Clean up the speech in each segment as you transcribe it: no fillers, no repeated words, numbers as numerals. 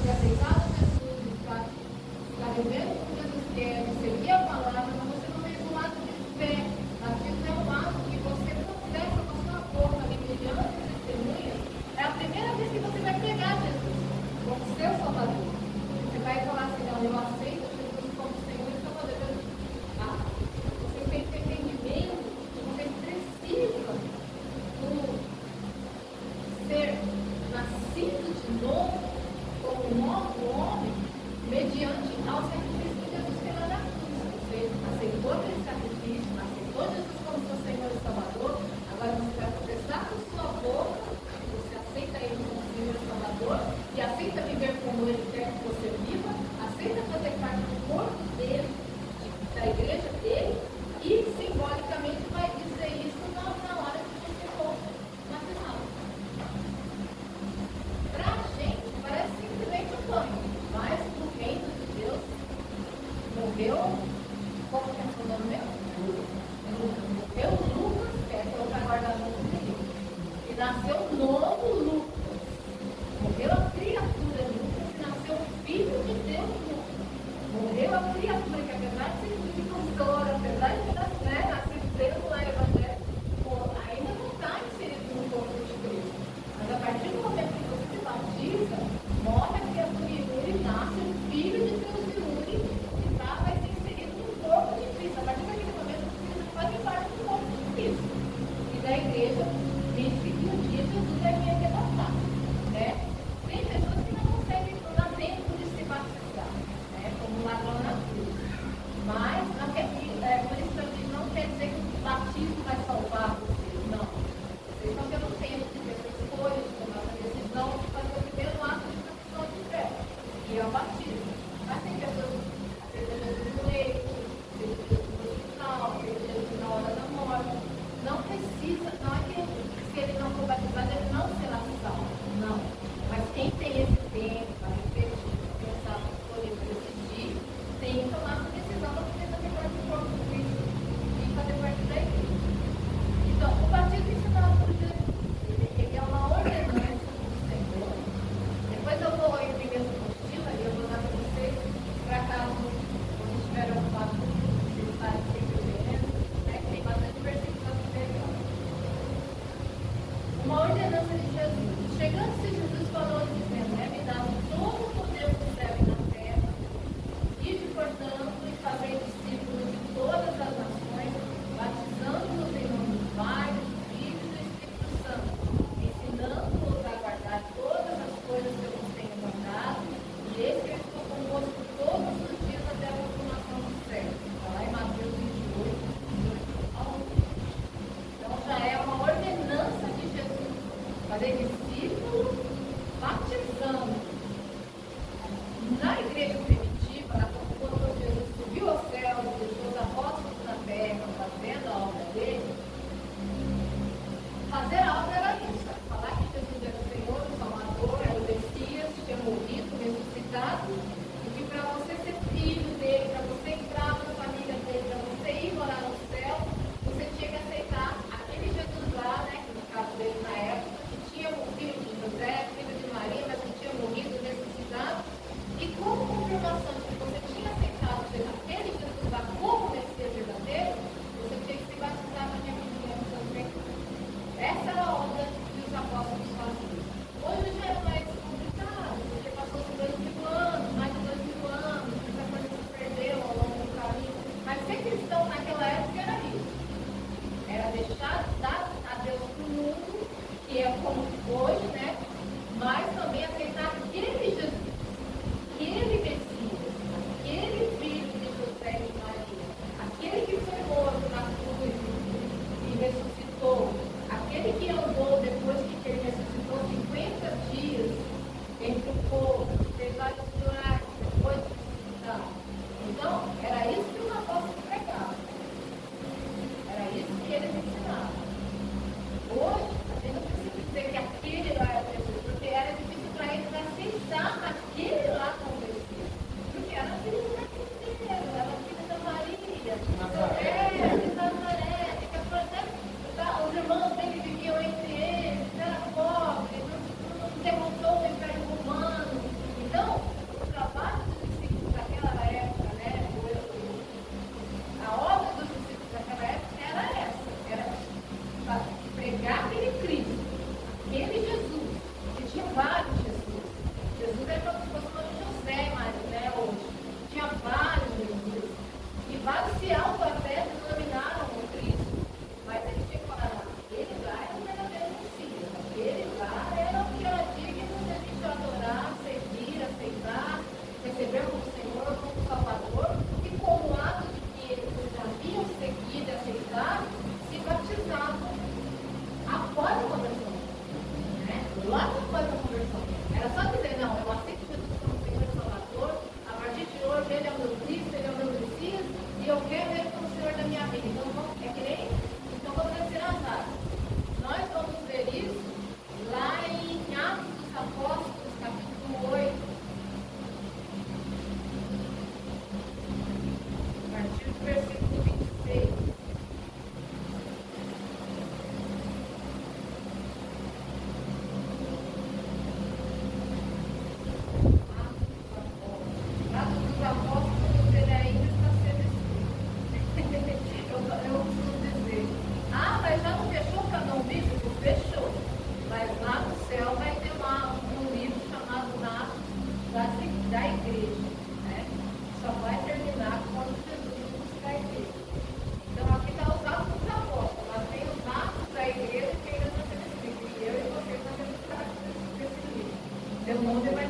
ter aceitado Jesus, está vivendo o que Jesus quer, seguir a palavra, mas você não fez um ato de fé. Aquilo é um ato que você confessa com a sua boca, ali, mediante as testemunhas. É a primeira vez que você vai pegar Jesus como seu Salvador. Você vai falar assim, não, eu aceito Jesus como Senhor e Salvador. Você tem que ter entendimento que você precisa ser nascido de novo, como um novo homem, mediante ao sacrifício que Jesus fez lá na cruz. Você aceitou aquele sacrifício, aceitou Jesus como seu Senhor e Salvador, agora você vai confessar com sua boca que você aceita Ele como Senhor e Salvador, e aceita viver como Ele quer que você viva, aceita fazer parte do corpo dele, da igreja dele, e simbolicamente vai dizer isso na hora que você for batizado. Para a gente, parece simplesmente um banho, mas no reino de Deus, morreu, como que é o nome meu? Morreu Lucas, que é colocar guarda-roupa dele, e nasceu um novo Lucas. Morreu a criatura Lucas e nasceu o Filho de Deus Lucas. Morreu a criatura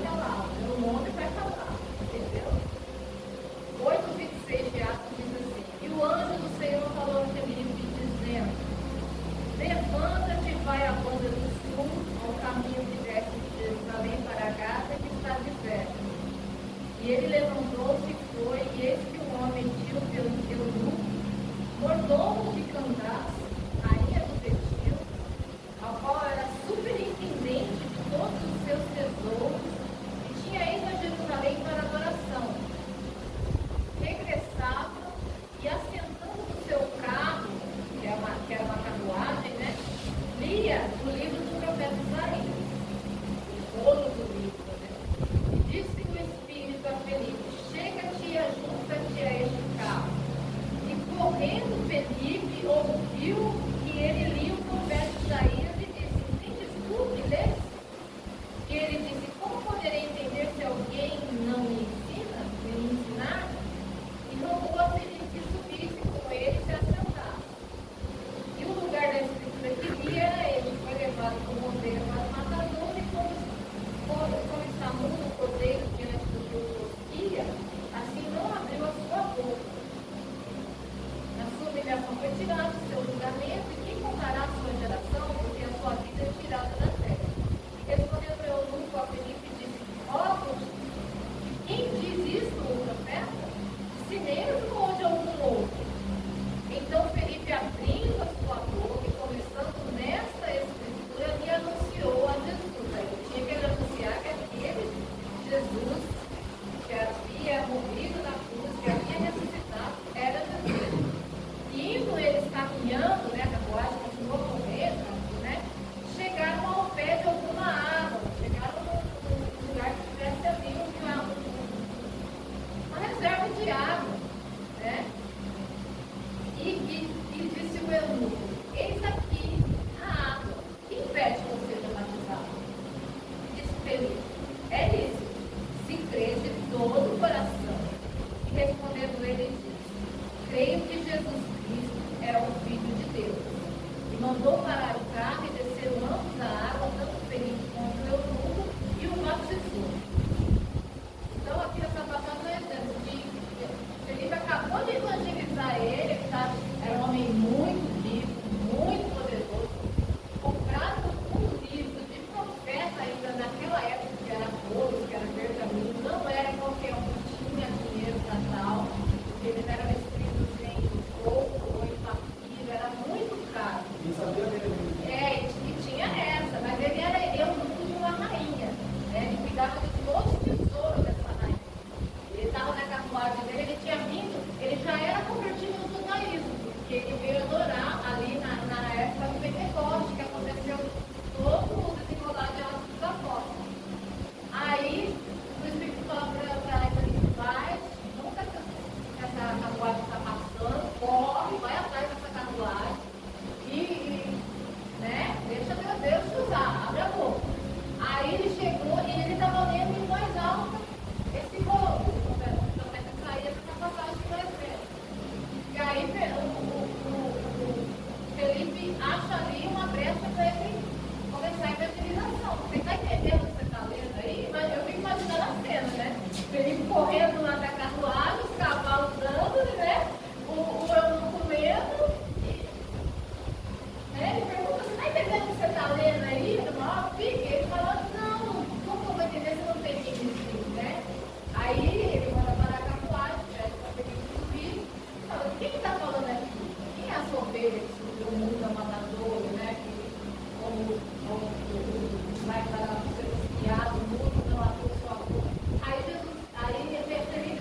calá-lo. O nome vai calá-lo. Entendeu? 8:26 de Atos diz assim: E o anjo do Senhor falou a Felipe, dizendo: Levanta-te e vai à banda do sul, ao caminho que desce de Jerusalém para Gaza, que está deserto. E ele levantou-se e foi, e eis que um homem etíope, eunuco, mordomo de Candace, rainha dos gentios, ao qual era superintendente de todos os seus tesouros, e tinha ido a Jerusalém para adoração. Regressava e, assentando no seu carro, que era uma carruagem, né, lia o livro do profeta Isaías, todo o livro, né? E disse o Espírito a Felipe: chega-te e ajunta-te a este carro. E correndo Felipe ouviu que ele lia o profeta Isaías e disse: entendes tu que lês? E ele disse: como poderei entender se alguém não me ensina, me ensinar? E rogou a Felipe que subisse com ele e se assentasse. E o lugar da escritura que lia era ele, foi levado como ovelha para o matador, e como está mudo o cordeiro diante do que o tosquia, assim não abriu a sua boca. Na sua humilhação foi tirado o seu julgamento, e quem contará a sua geração, porque a sua vida é tirada da terra? E respondendo o eunuco a Felipe, disse: rogo-te, quem diz isto, o profeta? Se mesmo ou de algum outro? Então Felipe, abrindo a sua boca e começando nesta escritura, lhe anunciou a Jesus. Aí ele tinha que anunciar que aquele Jesus que havia morrido na cruz, que havia ressuscitado, era Jesus. E indo eles caminhando, né, a carruagem continuou correndo, né, chegaram ao pé de alguma água, chegaram num lugar que tivesse ali uma reserva de água, né? E disse o eunuco: eis aqui a água, que impede você de batizar? Disse Felipe: é isso, se crês de todo o coração. E respondendo ele, disse: creio que Jesus Cristo é o Filho de Deus. E mandou parar o carro e desceram ambos da água, tanto Felipe quanto o eunuco, e o batizou. Então aqui essa passagem é dizendo que Felipe acabou de evangelizar ele, tá? Era um homem muito rico, muito poderoso, comprado um livro de profeta ainda naquela época, que era ouro, que era pergaminho, não era qualquer um que tinha dinheiro para tal, porque eles eram escritos em couro ou em papiro, era muito caro. Quem sabia mesmo. E tinha essa, mas ele era eunuco de uma rainha, né? Ele cuidava de todos os tesouros dessa rainha. Ele estava na carruagem dele, ele tinha vindo, ele já era convertido no judaísmo, porque ele veio adorar ali na época do Pentecoste, que aconteceu todo o desenrolar de Atos dos Apóstolos. Aí, o Espírito falou para ele: vai, nunca essa carruagem está passando, corre, vai atrás dessa carruagem né, deixa Deus te usar, abre a boca. Aí ele chegou e ele estava lendo em voz alta esse rolo, também saía essa passagem que nós vemos. E aí o Felipe acha ali uma brecha para ele começar a evangelização. Você está entendendo o que você está lendo aí? Mas eu fico imaginando a cena, né? Felipe correndo lá da carruagem, os cavalos dando, né? O eunuco lendo. Ele pergunta: você está entendendo o que você está lendo aí? Ele fala: não, como eu vou entender se eu não tem quem me ensine, né? Aí ele manda parar a carruagem, pede para Felipe subir, e fala: quem está falando aqui? Quem é essa ovelha que subiu o mundo matador, né? Que como vai para ser espiado, o mundo não abriu sua boca. Aí Felipe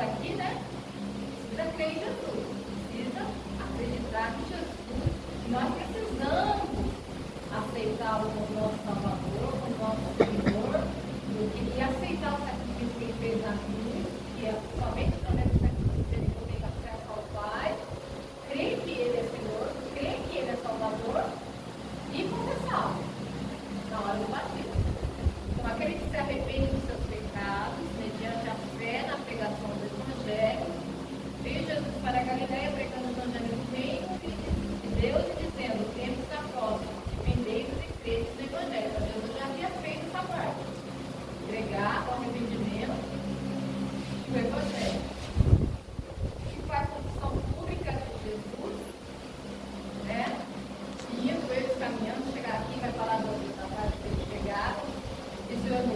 aqui, né? Precisa crer em Jesus, precisa acreditar em Jesus. E nós precisamos aceitá-lo como nosso Salvador, como nosso Senhor, e aceitar o sacrifício que ele fez na cruz, que é somente através do sacrifício que ele tem acesso ao Pai, crer que ele é Senhor, crer que ele é Salvador e confessá-lo na hora do batismo. Então, aquele que se arrepende dos seus pecados, mediante a fé na pregação do Evangelho, veio Jesus para a Galileia pregando o Evangelho no reino de Deus e dizendo: o tempo está próximo, arrependei-vos e crede no Evangelho. Então, Jesus já havia feito essa parte, pregar o arrependimento e o Evangelho. E faz confissão pública de Jesus, né? Indo, eles caminhando, chegar aqui, vai falar da parte que eles chegaram, dizendo: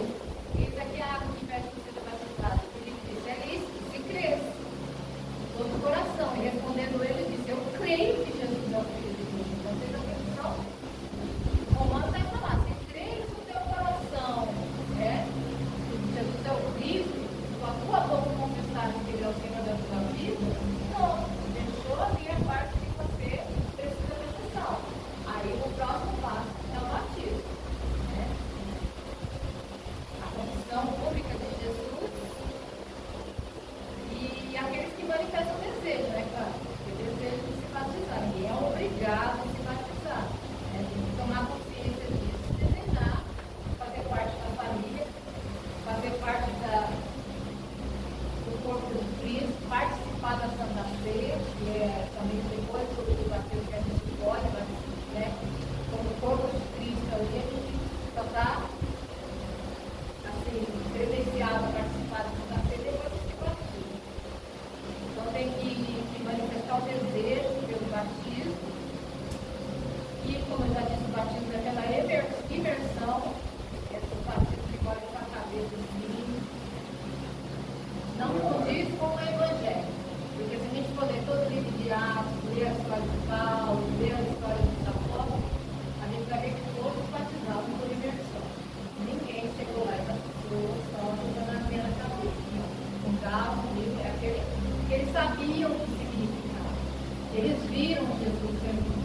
eis aqui a água que pede que seja batizada. Ele disse: é isso, se crês de todo o coração. E respondendo ele, disse: eu creio que Jesus é o Filho de Deus. Então, fez a confissão. Romano vai falar: se crês no teu coração, né? Jesus é o Cristo, com a tua boca confessar que ele é o Senhor da tua vida, não, deixou ali a parte que você precisa confessar. Aí o próximo passo é o batismo, né? A confissão pública de Jesus e aqueles que manifestam o desejo, né, claro? O desejo de se batizar, ninguém é obrigado a se batizar, né? Tem que tomar consciência disso, desejar fazer parte da família, fazer parte do corpo de Cristo, participar da Santa Ceia, que é também depois do batismo que a gente pode, né? Como corpo de Cristo ali, a gente só está assim, credenciado a participar da Santa Ceia depois que se batiza. Então tem que manifestar o desejo pelo batismo. E como eu já disse, o batismo é aquela imersão, esse batismo que corre com a cabeça assim, não condiz com o Evangelho. Porque se a gente for ler todo o livro de Atos, ler a história de Paulo, ler a história dos apóstolos, a gente vai ver que todos batizavam por imersão. Ninguém chegou lá e batizou só na primeira cabeça. Fundavam o livro, é aquele que eles sabiam o que significava. Eles viram Jesus sendo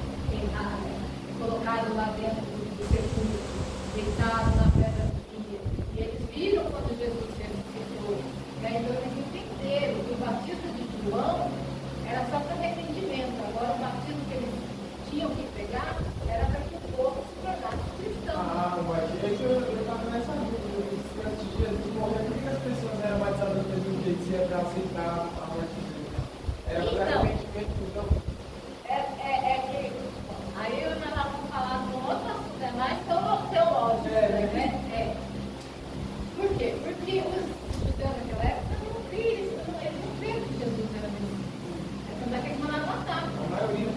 colocado lá dentro do sepulcro, deitado na pedra fria. E eles viram quando Jesus ressuscitou. Então eles entenderam que o batismo de João era só para arrependimento. Agora o batismo que eles tinham que pegar era para que o povo se tornasse cristão. Mas eu estava nessa dúvida. Antes de Jesus morrer, por que as pessoas eram batizadas do mesmo jeito se é para aceitar a morte de Deus? Era para arrependimento, então? É que aí eu já vou falar de um outro assunto, é mais teológico, né? Por quê? Porque os judeus naquela época não criam, eles não creem que Jesus era Messias. É tanto é que eles mandaram matar. A maioria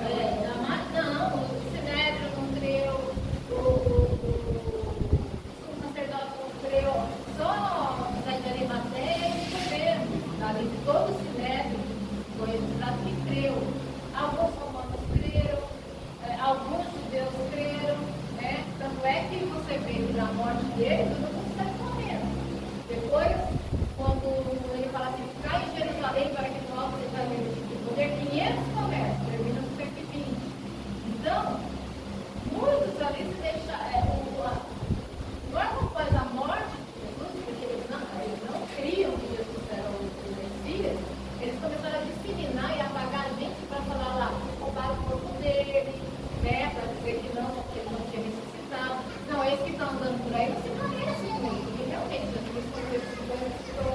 Não, o Sinédrio não creu, o sacerdote não creu, só José de Arimateia e Nicodemo, ali de todo o Sinédrio, foi registrado que creu. Alguns romanos creram, alguns judeus creram, né? Tanto é que você vê que na morte dele, todo mundo sai correndo. Depois, quando ele fala assim, ficar em Jerusalém para que nós sejamos de poder, 500 começam, termina no 120. Então, muitos ali se deixaram, logo após a morte de Jesus, porque eles não criam que Jesus era o Messias, eles começaram a disseminar e apagar a gente para falar lá, roubaram o corpo dele, né, para dizer que ele não tinha ressuscitado. Não, esses que estão andando por aí não se parecem muito. E realmente, Jesus foi ressuscitado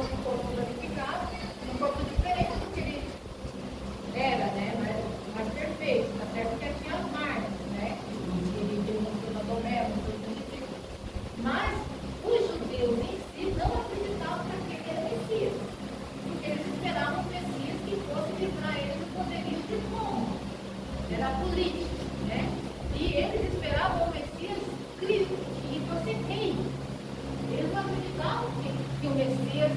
um corpo glorificado, um corpo diferente do que ele era, né, mais perfeito, até porque tinha as marcas, né, ele mostrou na Tomé, mas os judeus em si não acreditavam que ele era Messias, porque eles esperavam um Messias que fosse livrar eles do poderio de Roma. Era político, né? E eles esperavam um Messias Cristo, que fosse rei. Eles não acreditavam que o Messias,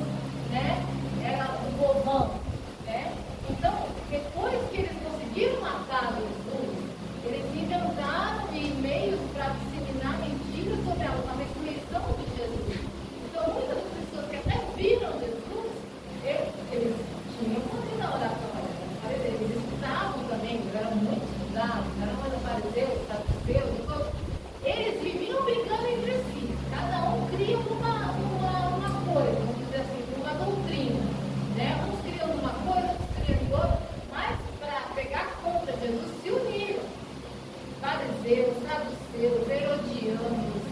né, era um povão, né? Então, depois que eles conseguiram matar Jesus, eles inventaram meios para disseminar mentiras sobre a ressurreição de Jesus. Então, muitas pessoas que até viram Jesus, eles tinham poder na oratória. Eles estudavam também, eles eram muito estudados, eram mais fariseus, saduceus, eles viviam brigando entre si. Cada um cria uma coisa, vamos dizer assim, uma doutrina. Né? Uns criam uma coisa, outros criam outra, mas para pegar contra Jesus se uniram. Fariseus, saduceus, herodianos,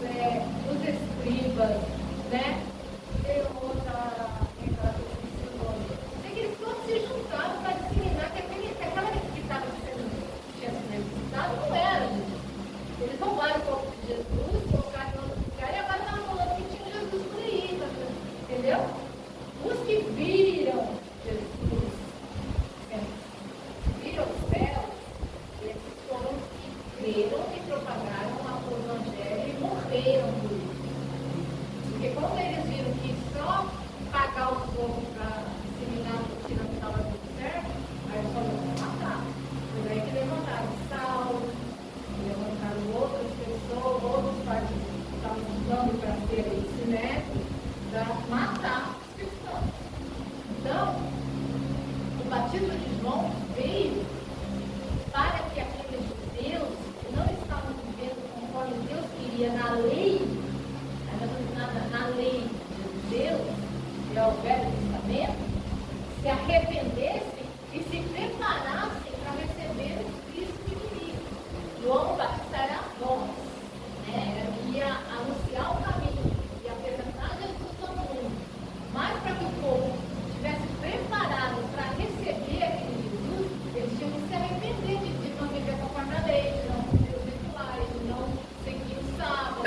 os escribas, né? Tem outra, sei que eles todos se juntaram para disseminar que aquela que estava tinha sido ressuscitado não era Jesus. Eles roubaram o corpo de Jesus, colocaram em outro lugar e agora estavam falando que tinha Jesus por aí, entendeu? Os que viram Jesus, viram o céu, esses foram os que creram e propagaram o evangelho e morreram por isso. Porque quando eles viram que só pagar o povo para disseminar a doutrina não estava tudo certo, aí eles falaram, matar. Foi daí que levantaram Saulo, levantaram outras pessoas, outros partidos que estavam lutando para ser esse método, para matar os cristãos. Então, o batismo de João veio para que aqueles judeus que não estavam vivendo conforme Deus queria na lei, na lei de Deus, que é o Velho Testamento, se arrependessem e se preparassem para receber o Cristo que viria. João Batista era a voz, né? Ia anunciar o caminho e apresentar Jesus ao mundo. Mas para que o povo estivesse preparado para receber aquele Jesus, eles tinham que se arrepender de não viver conforme a lei, de não cumprir os rituais, de não seguir o sábado,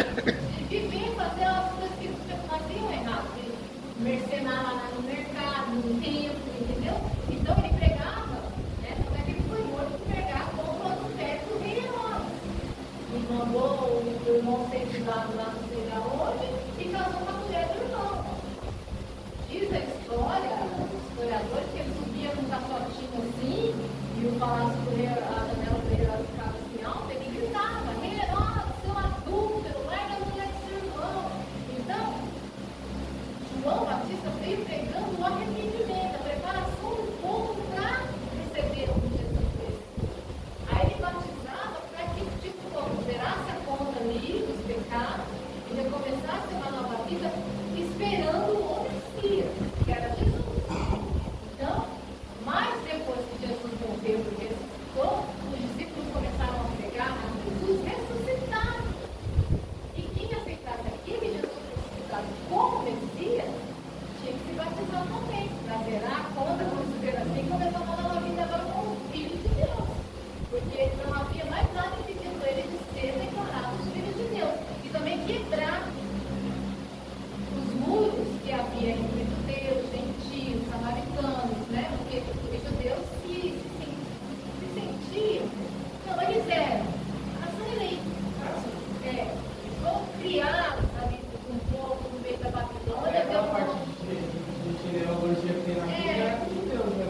de viver e fazer as coisas que faziam errado, de mercenar lá no mercado, no templo, entendeu? Então ele pregava, né? Como é que ele foi morto por pregar contra o adultério do rei Herodes. E mandou o irmão ser exilado lá não sei da onde e casou com a mulher do irmão. Diz a história, os historiadores, que ele subia num caçotinho assim, e o palácio do rei, a janela do rei Herodes ficava assim alta, ele gritava, rei Herodes, seu adúltero, larga a mulher do seu irmão. Então, João Batista veio pregando o arrependimento, a preparação do povo para receber o Jesus Cristo. Aí ele batizava para que o povo zerasse a conta ali dos pecados e recomeçasse uma nova vida esperando o Messias, que era Jesus. Então, mas depois que Jesus morreu e ressuscitou, os discípulos começaram a pregar a Jesus ressuscitado. E quem aceitasse aquele Jesus ressuscitado como Messias, tinha que se batizar também, para zerar a conta, vamos dizer assim, começar uma nova vida agora com o Filho de Deus. Porque não havia mais nada impedindo ele de ser declarado Filho de Deus. E também quebrar os muros que havia entre judeus, gentios, samaritanos, né? Porque os judeus se sentiam. Não, eles eram nação eleita. Foram criados ali um povo no meio da Babilônia. Aquela parte de teologia que tem na Bíblia é de Deus, né?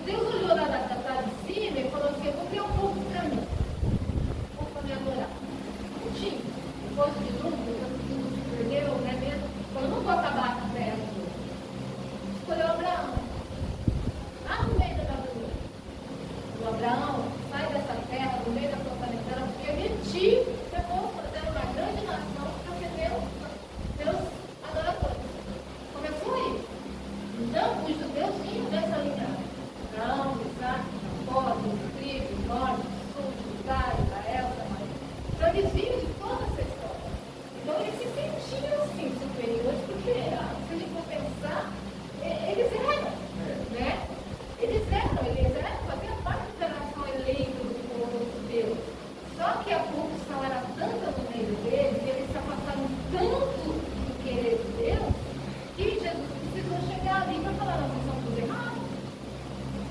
Deus olhou lá de cima e falou assim, eu vou criar um povo para mim. Vou fazer adorar. Não tinha. Depois de tudo, tudo se perdeu, né mesmo? Falou, não vou acabar com a terra. Escolheu Abraão. Lá no meio da Babilônia. O Abraão, sai dessa terra, no meio da sua parentela, porque mentir, eu vou fazer uma grande nação para ser Deus adoradores. Começou aí. Então, os judeus vinham dessa linhagem. Abraão, Isaac, Jacó, os tribos, norte, sul, Judá, Israel, Samaria. Então, eles vinham de toda essa história. Então, eles se sentiam assim superiores, porque, se a gente for pensar, eles eram, né? Eles eram, faziam parte da nação eleita do povo de Deus. Só que a corrupção era tanta no meio deles, e eles se afastaram tanto do querer de Deus, que Jesus precisou chegar ali para falar, não, vocês estão tudo errado.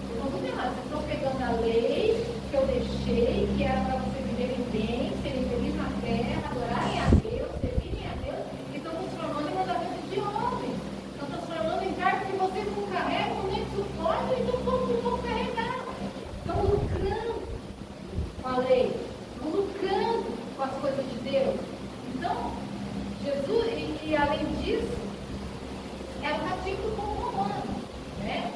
Vocês estão tudo errado. Vocês estão pegando a lei que eu deixei, que era para vocês viverem bem, serem felizes na terra, adorarem a Deus, servirem a Deus, e estão transformando em mandamento de homem. Estão transformando em cargo que vocês não carregam, nem suportam, e não vão carregar. Estão lucrando com a lei, estão lucrando com as coisas de Deus. Então, Jesus, e além disso, era cativo como romano, né?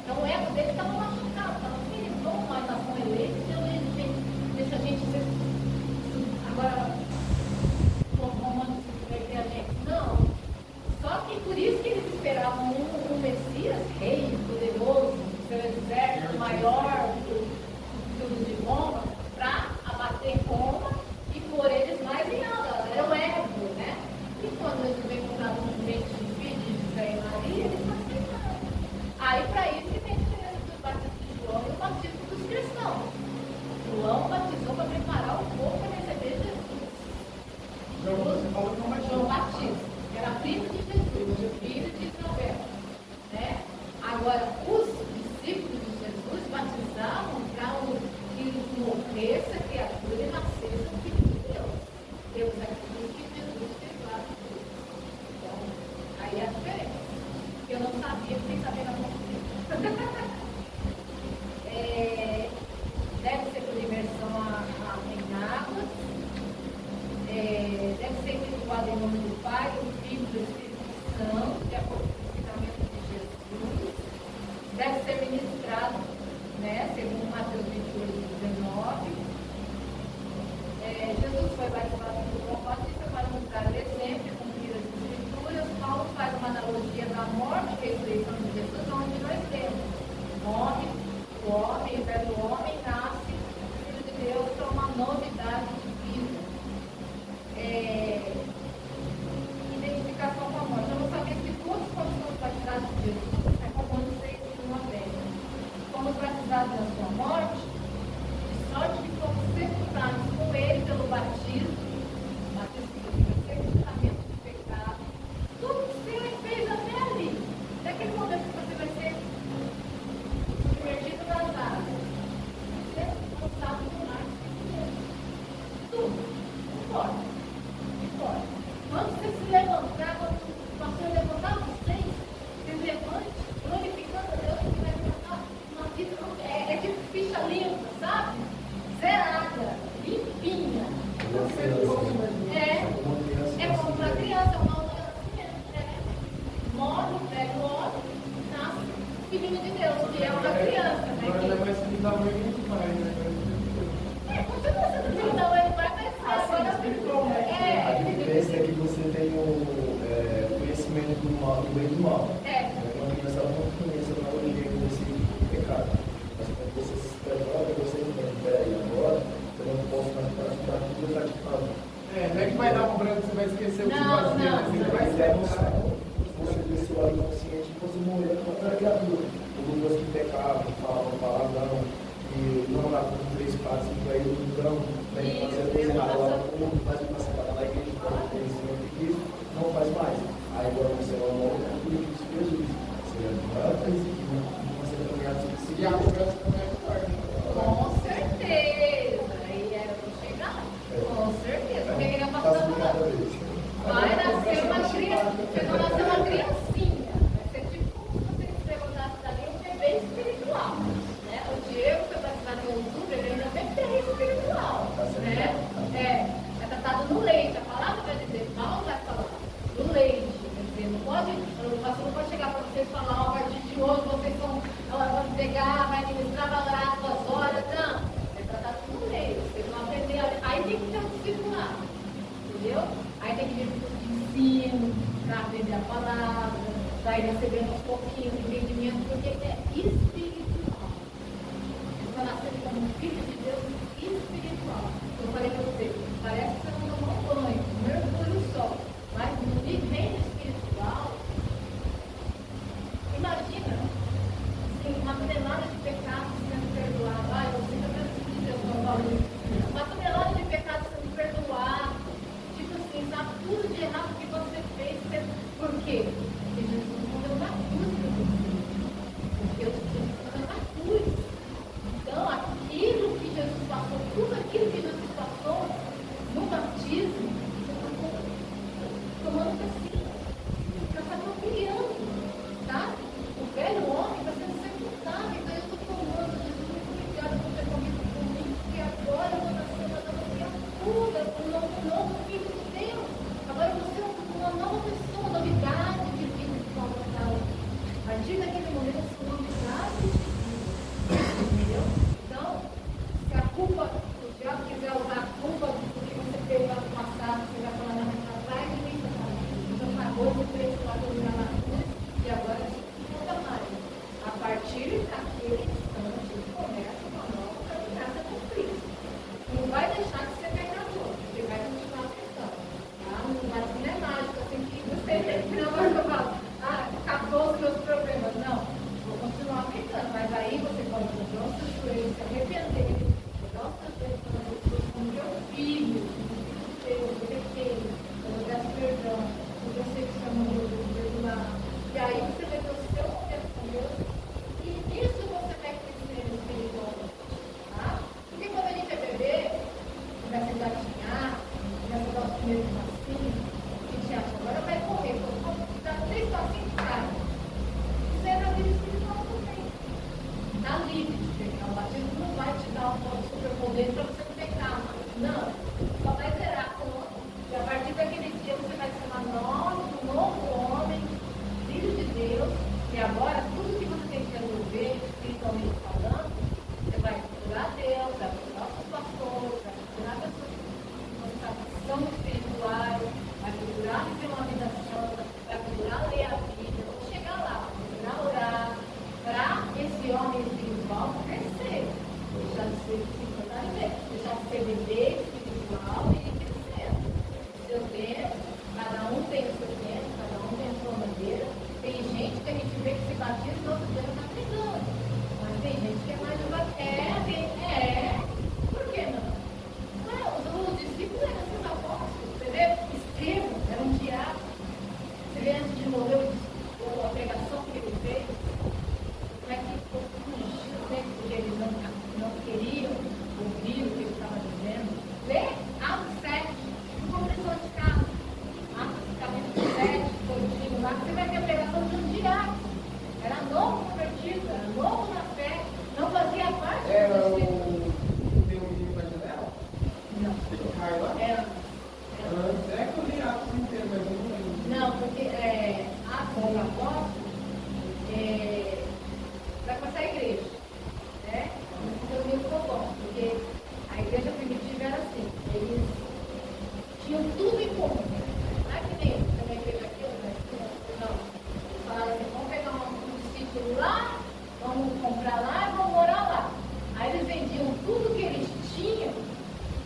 poderoso, o seu exército maior, tudo de bomba, para abater Roma e pôr eles mais em alta. Era o ego, né? E quando eles vêm com um gente de filho de José e Maria, eles não aceitam. Aí, para isso, que tem a diferença do batismo de João e o batismo dos cristãos. João batizou para preparar o povo para receber Jesus. Você falou que não batizou. João Batista, que era primo de Jesus, filho de Isabel. Né? Agora, os discípulos de Jesus batizavam para que morresse a criatura e nascesse o Filho de Deus. Deus é aquilo que Jesus fez lá no cruz. Então, aí é a diferença. Eu não sabia, sem saber na consciência. Deve ser por imersão em águas. Deve ser efetuado em nome do Pai, do Filho e do Espírito Santo, de acordo com o ensinamento de Jesus. Deve ser ministrado, né, segundo Mateus 28, 19. Jesus foi batizado por João Batista para nos dar o exemplo e cumprir as Escrituras. Paulo faz uma analogia da morte e ressurreição de Jesus, onde nós temos: morre o homem, o velho homem, nasce o Filho de Deus para uma novidade de vida. Identificação com a morte. Eu não sabia que todos fomos batizados de Jesus, é como vocês uma vez. Fomos batizados na sua morte, de sorte que fomos sepultados com ele pelo batismo, sepultamento de pecado. Tudo que você fez até ali, naquele momento que você vai ser submergido nas águas, você não sabe do mar. Tudo, não importa. Quando você se levantar, quando o pastor levantar vocês, se levante, glorificando a Deus, que vai levantar uma vida, é tipo ficha limpa, sabe? Zerada, limpinha. É como uma criança, uma outra nascimento. Morre o velho homem, nasce o filhinho de Deus, que é uma criança. Agora vai ser de tamanho muito mais, né? Continua sendo filho da mãe, vai ser agora. A diferença é que você tem o conhecimento do mal, do bem e do mal. Uma criança ela não conhece a origem desse pecado. Mas quando você se prepara, você entende, peraí, agora eu não posso mais praticar tudo praticado. Não é que vai dar um branco, você vai esquecer o que Não, fazia, não, você não. vai Mas é a esquecer. noção. Você desse lado consciente, você morreu com aquela criatura. O Lucas que pecava, falava palavrão, e não lá com 3, 4, 5 aí, o Lucão, fazia coisa errada. Agora, como faz uma semana na igreja, para o conhecimento de Cristo, não faz mais. Aí agora você vai morrer com tudo que Cristo Jesus. Você vai fazer isso aqui, não ser caminhado sobre E a mudança também é forte. Com certeza. Aí eu vou chegar. Com certeza. Porque ele é Tá passando subindo cada vez. vai nascer uma criança. Você não nascer uma criancinha. Vai ser tipo como se você se levantasse dali um bebê espiritual. Né? O Diego foi batizado em outubro, ele ainda é um bebê espiritual. Né? É tratado no leite. A palavra vai dizer, Paulo vai falar do leite. Quer dizer, não pode, o pastor não pode chegar para vocês e falar, ó, a partir de hoje vocês vão pegar, vai ministrar, vai orar as 2 horas. Não. É tratado no leite. Vocês vão aprender. Aí tem que ter um discipulado. Entendeu? Aí tem que vir para o ensino, para aprender a palavra, para ir recebendo aos pouquinhos entendimento, porque é espiritual. Ele está nascendo como um filho de Deus espiritual. Eu falei para naquele instante, começa uma nova caminhada com Cristo. Não vai deixar de ser pecador, porque vai continuar tentando. Tá? Não é mágico, assim, que você não vai falar, acabou os meus problemas. Não, vou continuar tentando, mas aí você pode dobrar os seus joelhos, se arrepender, dobrar os seus joelhos para Jesus como meu filho, eu pequei, eu vou dar perdão, eu sei que o Senhor mandou eu perdoar. E aí você vai ter o seu momento com Deus, e nisso você vai crescer espiritualmente. Tá? Porque quando a gente é bebê, começa a engatinhar, começa a dar os primeiros passinhos, a gente acha, agora vai correr, vou dar 3 passinhos de cara. Você é na vida espiritual também. Está livre de pecar. O batismo não vai te dar um superpoder para você não pecar. Não. Só vai zerar a conta. E a partir daquele dia você vai ser um novo homem, filho de Deus. E agora, tudo que você tem que resolver, espiritualmente falando, você vai procurar Deus, vai procurar os seus pastores, vai procurar pessoas que são espirituais, vai procurar viver uma vida santa, vai procurar ler a Bíblia, vamos chegar lá, vai procurar orar, para esse homem espiritual crescer. Deixar de ser deixar de ser bebê espiritual e crescer. Seu tempo, cada um tem o seu tempo, cada um tem a sua maneira. Tem gente que a gente vê que se batiza no outro dia não está pregando. Mas tem gente que é mais devagar. Por que não? Os discípulos eram seus apóstolos. Você vê, Estevão era um diabo. Você vê antes de morrer a pregação que ele fez. Como é que fugiu, né? Porque eles não queriam ouvir o que ele estava dizendo. Lê Atos 7, não começou de casa. Atos capítulo 7, todinho lá, você vai ter a pregação de um diabo. Era novo convertido, era novo na fé, não fazia parte do discípulo. Tem um menino na janela? Não. Tem um raio lá? Era. É que eu li Atos inteiro, mas eu não lembro. Não, porque Atos dos Apóstolos vai passar a igreja. Né? Então, isso ficou bom, porque a igreja primitiva era assim, eles tinham tudo em comum. Não é que nem uma igreja aqui, não. Eles falaram assim, vamos pegar um sítio lá, vamos comprar lá e vamos morar lá. Aí eles vendiam tudo que eles tinham,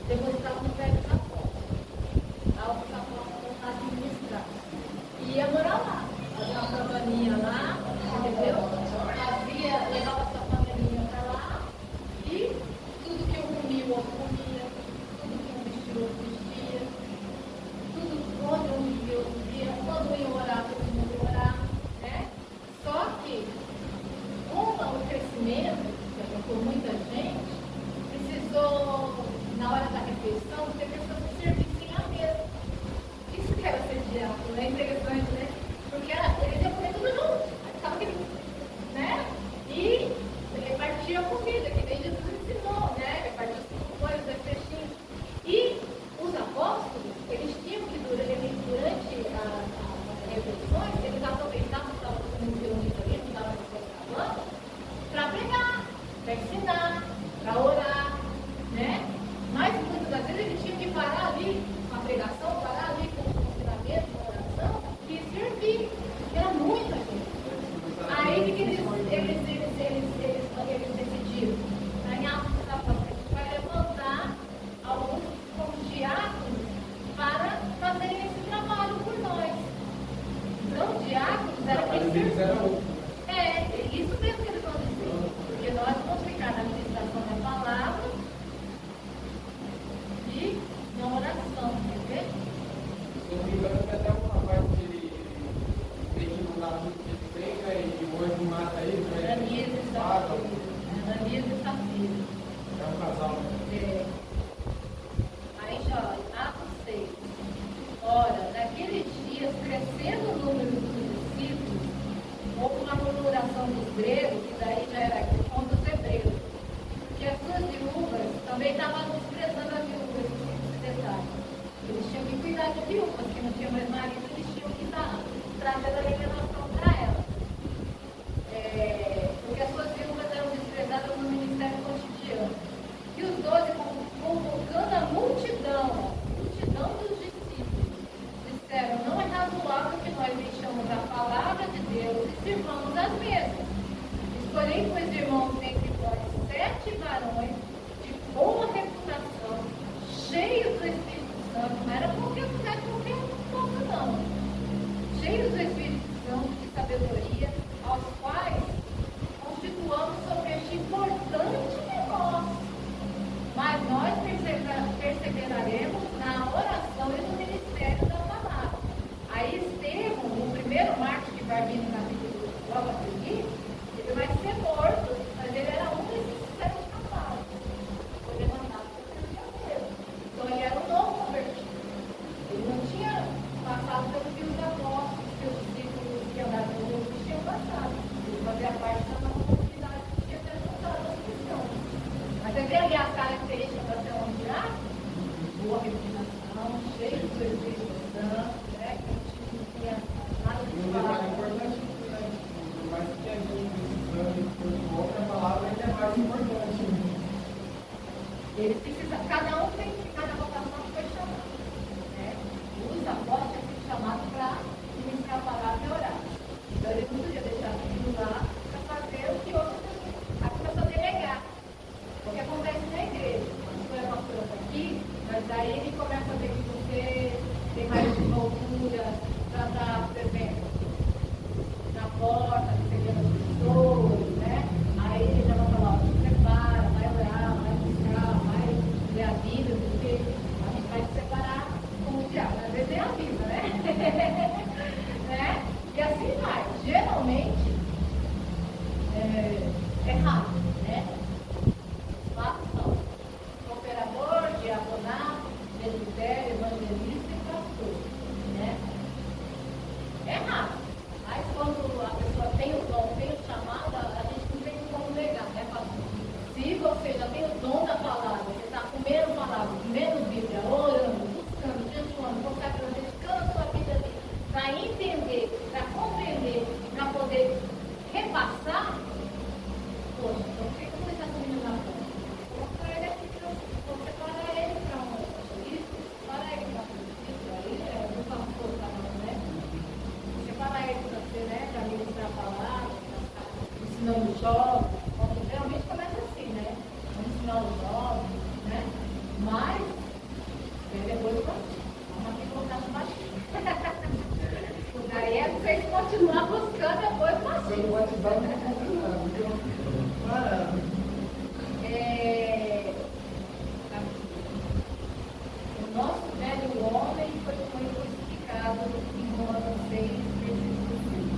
depositavam no pé dos apóstolos. Aí os apóstolos administravam. E ia morar lá, fazer uma cabaninha lá, entendeu? Levava essa panelinha para lá e tudo que eu comia, o outro comia, tudo que eu vestia, o outro vestia, tudo onde eu vivia, eu vivia, quando eu ia orar, todo mundo ia orar, né? Só que, com o crescimento, que afetou muita gente, precisou, na hora da refeição, ter pessoas que servissem à mesa. Isso que era ser diácono, é interessante, né? Porque eles iam comer tudo junto, ficava aquele, né? E repartia a comida, que nem Jesus ensinou, né? Repartia os pães, os peixinhos. E os apóstolos, eles tinham que, durante as refeições, eles aproveitavam que estavam todo mundo reunido ali, que estavam falando, para pregar, para ensinar, para orar, né? Mas muitas das vezes eles tinham que parar ali com a pregação, parar ali com o ensinamento, com a oração e servir. Era muita gente. Aí o que eles decidiram? Em Atos dos Apóstolos, a gente vai levantar alguns como diáconos para fazerem esse trabalho por nós. Então, diáconos eram quem serviam. Isso mesmo que eles vão dizer. Porque nós vamos ficar na administração da palavra e na oração, entendeu? Se não me engano, tem até uma parte que ele tem que mudar tudo que ele pega e o anjo mata ele, né? Ananias e Safira. Ananias e Safira. É um casal, né? Aí já, Atos 6. Ora, naqueles dias, crescendo o número dos discípulos, houve uma murmuração dos gregos, que daí já era contra os hebreus, porque as suas viúvas também estavam desprezando as viúvas, esse detalhe. Eles tinham que cuidar de viúvas, que não tinham mais marido, eles tinham que trazer a revelação para elas. Porque as suas viúvas eram desprezadas no ministério cotidiano. E os 12, convocando a multidão dos discípulos, disseram, não é razoável que nós deixamos a palavra de Deus e sirvamos às mesas. Escolhemos Tem com os irmãos dentre vós 7 varões de boa reputação, cheios do Espírito Santo, não era qualquer coisa não, cheios do Espírito Santo de sabedoria, aos quais constituamos sobre este importante negócio. Mas nós perseveraremos na oração e no ministério da palavra. Aí Estevão, o primeiro mártir que vai vir no capítulo logo a seguir, ele vai ser morto, mas ele era um desses 7 chamados. Foi levantado pelo Senhor. Então ele era um novo convertido. Ele não tinha passado pelo que os apóstolos, que os discípulos que andaram com Jesus tinham passado. Ele fazia parte da nossa comunidade que tinha que ajudar as pessoas. Mas você vê ali as características da ser um diácono? Boa reputação, cheio do Espírito Santo, né? Que não tinha nada de Um falar. detalhe importante, né? Por mais que a gente precisando de outra palavra, ainda é mais importante. Ele precisa, cada vocação foi chamado. Né? Os apóstolos tinham sido chamados para ministrar a palavra e orar. Então ele não podia deixar aquilo lá para fazer o que outras pessoas. A pessoa delegar. O que acontece na igreja? Quando você é pastor aqui, mas daí ele começa a ver que você tem mais desenvoltura para estar, por exemplo, na porta, recebendo as pessoas, né? Aí ele já vai falar, se prepara, vai orar, vai buscar, vai ler a Bíblia, porque a gente vai se separar com o diabo. Às vezes é a Bíblia, né? Né? E assim vai. Geralmente, é rápido, né? Os fatos são cooperador, diaconato, presbitério, evangelista e pastor, né? É rápido. Mas quando a pessoa tem o dom, tem o chamado, a gente não tem como negar, né, pastor? Se você já tem o dom da palavra, você está comendo palavra, comendo Bíblia, orando, buscando, jejuando, consagrando, dedicando a sua vida ali, para entender, para compreender, para poder repassar, poxa, então por que você está comendo na frente? Colocar ele aqui, você para ele para um evangelista, para ele para um evangelista, aí não vamos colocar não, né? Você para ele para você, né, para ministrar a palavra, para ficar ensinando os jovens, geralmente começa assim, né? Vamos ensinar os jovens, né? Mas, depois vamos aqui colocar no baixinho. Daí é vocês continuar buscando depois o baixinho. Quando vai te dar, não é combinado, viu? Parado. O nosso velho homem foi crucificado em Romanos 6, versículo 5.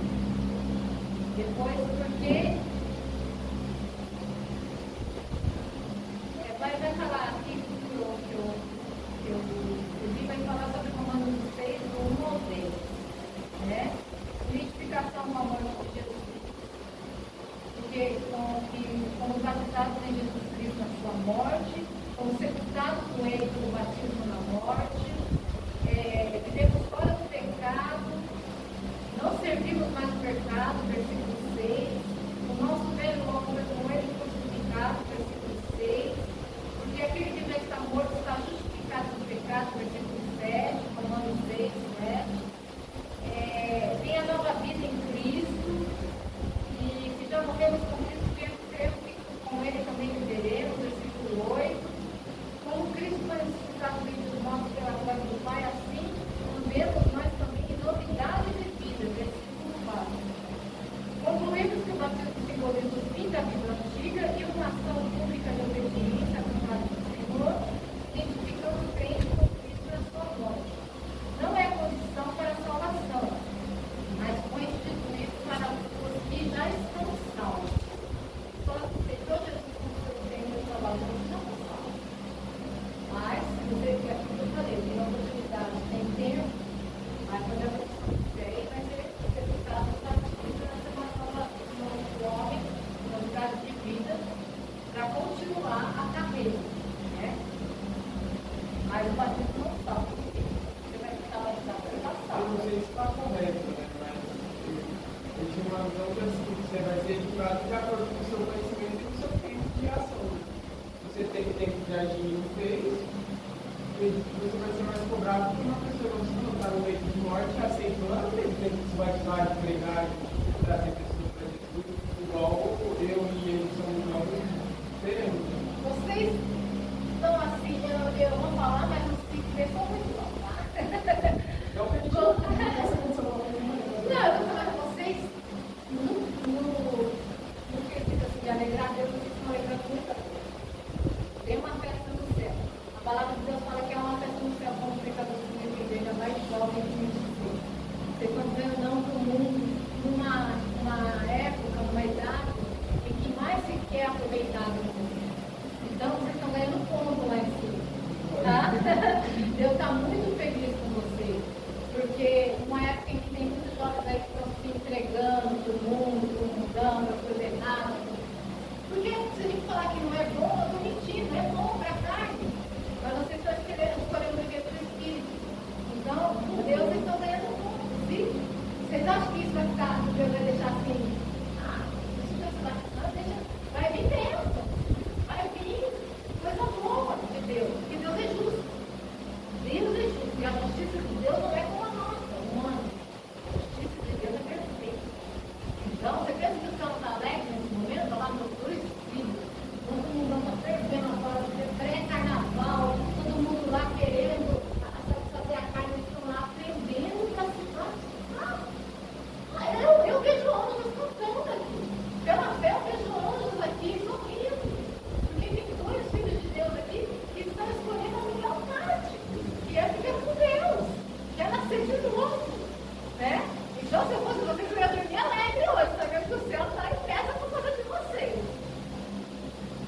Depois, porque vai falar aqui que eu vi, vai falar sobre Romanos 6, do 1 ao 10. Né? Identificação com o amor de Jesus Cristo. Porque fomos batizados em Jesus Cristo na sua morte, fomos sepultados com ele pelo batismo na morte, vivemos fora do pecado, não servimos mais o pecado, versículo 6. O nosso velho homem foi com ele crucificado, versículo 6. Porque aquele que já está morto está justificado do pecado, versículo 7, Romanos 6, né? Tem a nova vida em Cristo, e se já morremos com Cristo, cremos que com ele também viveremos, versículo 8. Como Cristo foi ressuscitado dentre os mortos pela glória do Pai, assim andemos nós também em novidade de vida, versículo 4. Concluímos que o batismo simboliza o fim da vida antiga e uma ação pública de obediência à vontade do Senhor, identificando o crente com Cristo na sua morte. Não é condição para a salvação, mas foi instituído para os que já estão salvos. Só aceitou Jesus como seu Senhor e Salvador, não é salvo. Mas, se você quer, como eu falei, tem oportunidade, tem tempo, vai fazer a profissão de fé e vai ser sepultado no batismo na semana nova do novo homem, novidade de vida, para continuar a carreira, né? Mas o batismo não salva. Você vai ficar batizado, você está Eu salvo. não sei se está correto, né? Mas eu tinha uma visão que assim, você vai ser educado de acordo com o seu conhecimento e com o seu tempo de ação. Você tem tempo de agir e não fez, você vai ser mais cobrado porque uma pessoa que não está no leito de morte aceitando, ele tem que se batizar, de pregar, de trazer pessoas para Jesus, igual eu e alegrar a Deus, vocês estão alegrando muita coisa. Tem uma festa no céu. A palavra de Deus fala que é uma festa no céu, como os pecadores se arrependem, mais jovem que me dizer. Vocês estão ganhando para o mundo numa época, numa idade, em que mais se quer aproveitar do mundo. Então, vocês estão ganhando ponto lá em cima. Tá? Deus está muito feliz com vocês. Porque uma época em que tem muitos jovens aí que estão se entregando para o mundo, para o mundão, para as coisas erradas. Porque se a gente falar que não é bom, eu estou mentindo, é bom para a carne. Mas vocês estão escolhendo viver para o Espírito. Então, com Deus, vocês estão ganhando ponto. Sim? Vocês acham que isso vai ficar, Deus vai deixar assim? Deixa eu pensar. Não, deixa, vai vir bênção. Vai vir coisa boa de Deus. Porque Deus é justo. Deus é justo. E a justiça de Deus não é como a nossa, humana. A justiça de Deus é perfeita. Então, você pensa que o céu está alegre nesse momento? Está lá no dois filhos. Todo mundo está fervendo agora, pré-carnaval, todo mundo lá querendo fazer a carne, eles estão lá aprendendo para se batizar. Eu vejo anjos cantando aqui. Pela fé, eu vejo anjos aqui sorrindo. Porque tem dois filhos de Deus aqui que estão escolhendo a lealdade, que é viver com Deus, que é nascer de novo. Né? Então, se eu fosse vocês, eu ia dormir alegre hoje, sabendo que o céu está em festa por causa de vocês.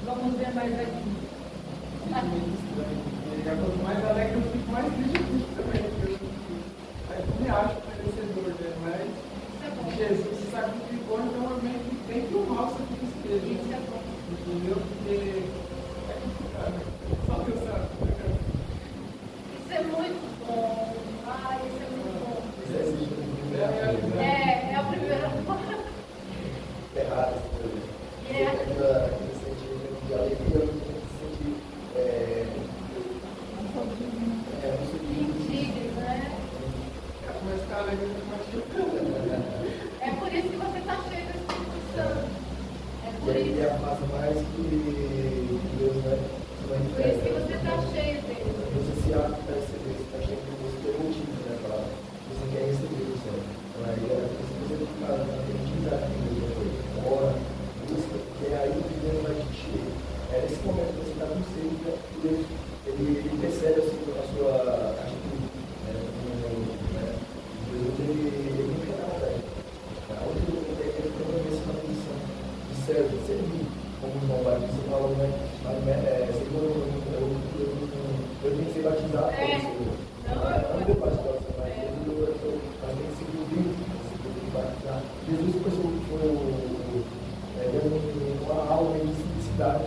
Vamos ver mais aqui. Quanto mais alegre eu fico, mais triste também. Eu me acho merecedor, né? Mas Jesus se sacrificou, então eu meio que tem que honrar o sacrifício dele. Isso é bom. Entendeu? Porque é complicado. Só pensar. Isso é muito bom. Isso é muito bom. Isso existe no É a primeira. errado. Aquele sentimento de alegria, sentir Mentira, né? Mas ficar alegre é mais É por isso que você está cheio do Espírito Santo. É E por aí isso. é a fase mais que Deus vai se Por isso manifesta. que você está cheio dele. Você se abre para receber, você está cheio de você tem motivo, né? Para você quer receber o céu. Aí se você ficar na intimidade com Deus, ora, busca, porque é aí que Deus vai te encher. É nesse momento que você está com sede, né? Deus ele percebe a sua atitude. Deus ele nunca dá nada. A única coisa é que ele permanece na posição de servo, de servir. Como o irmão Batista falou, né? Segundo eu tenho que ser batizado pelo Senhor. Não deu batizado, mas tem que ser cumprido, você tem que batizar. Jesus deu uma aula de simplicidade.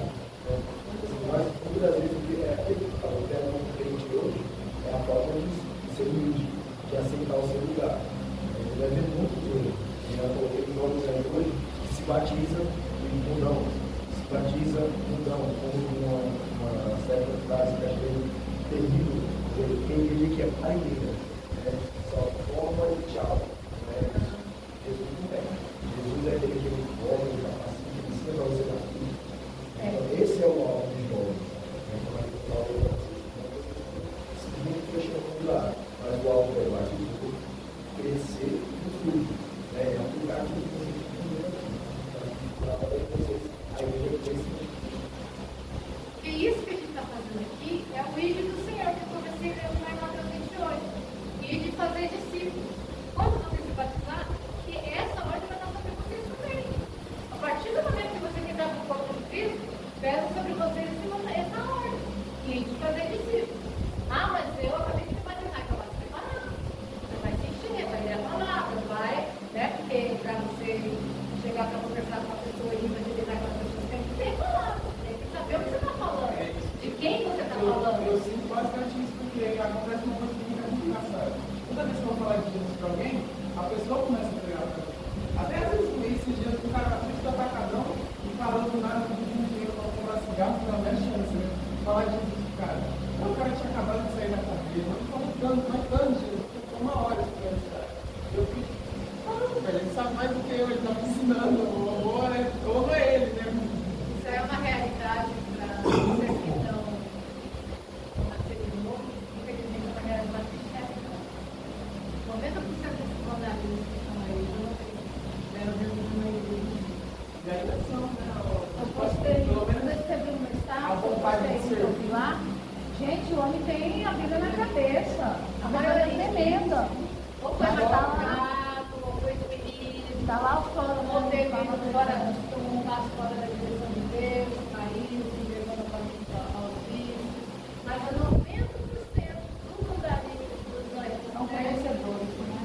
Mas muitas das vezes aquele que fala, o termo crente hoje é a falta de ser humilde, de aceitar o seu lugar. Ele vai ver muito hoje. Já coloquei jovens aí hoje que se batiza e mudam. Se batiza, mudam. Como uma certa frase que achei terrível, quem diria que é paineira. Só forma e tchau. Jesus não é. Jesus é aquele que ele forma, ele capacita, ele ensina para você dar tudo. Então, esse é o alvo de jovens. Como é que eu falo para vocês? Simplesmente fechando o lado. Mas o alvo é batismo, crescer no fruto. É um lugar que você tem que falar para vocês. A igreja cresce. Porque isso que a gente está fazendo aqui é o ID do Senhor, que eu comecei lendo lá em Mateus 28. E de fazer discípulos. Quando você se batizar, que essa ordem vai estar sobre vocês também. A partir do momento que você entrar no corpo de Cristo, pesa sobre vocês essa ordem. E de fazer discípulos. Mas eu acabei de me batizar, então vai se preparar. Você vai se encher, vai ler a palavra, vai, né? Porque para você chegar para conversar com a pessoa e evangelizar com as pessoas, tem que ter palavra, tem que saber o que você está falando, de quem você está falando. Eu sinto bastante isso porque acontece uma coisa que fica muito engraçada. Toda vez que eu vou falar de Jesus para alguém, a pessoa começa a pregar para mim. Até às vezes esses dias o cara na frente do atacadão e falando nada do dinheiro para comprar cigarro, para dar chance, né? Falar de Jesus pro cara. Então o cara tinha acabado de sair da cadeia, mas falando Jesus, uma hora esperando esse cara. Eu fiz, velho, ele sabe mais do que eu, ele está me ensinando, eu amo ele, né? Isso é uma realidade para vocês que estão nascendo de novo, infelizmente é uma realidade triste. 90% dos jornalistas que estão aí, não tiveram dentro de uma igreja. E ainda são, né? tem a vida na cabeça. A maioria é tremenda. Ou foi matado, ou foi ferido, Está lá fora, ou teve fora, tomou um passo fora da direção de Deus, caiu, se levando aos vícios. Mas 90% do daria dos são conhecedores, né?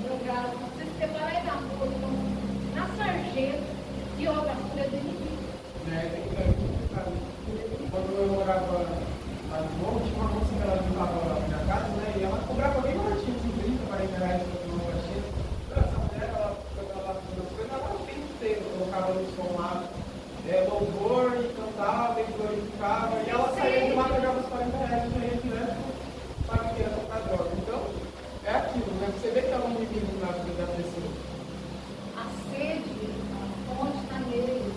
drogados, você se separar aí na rua, na sarjeta, e olha a cura do inimigo. Quando eu morava lá no Morro, tinha uma moça que ela limpava lá na minha casa, né? E ela cobrava bem baratinho, assim, 30, 40 reais pra tomar uma baixinha. Essa mulher, quando ela lá fazia as coisas, ela o tempo inteiro, colocava no som lá, louvor, e cantava, e glorificava, e ela saía de lá, pegava os 40 reais e já ia direto para que ia comprar droga. Então, é aquilo, né? Você vê que é um inimigo na vida da pessoa. A sede, a fonte está neles.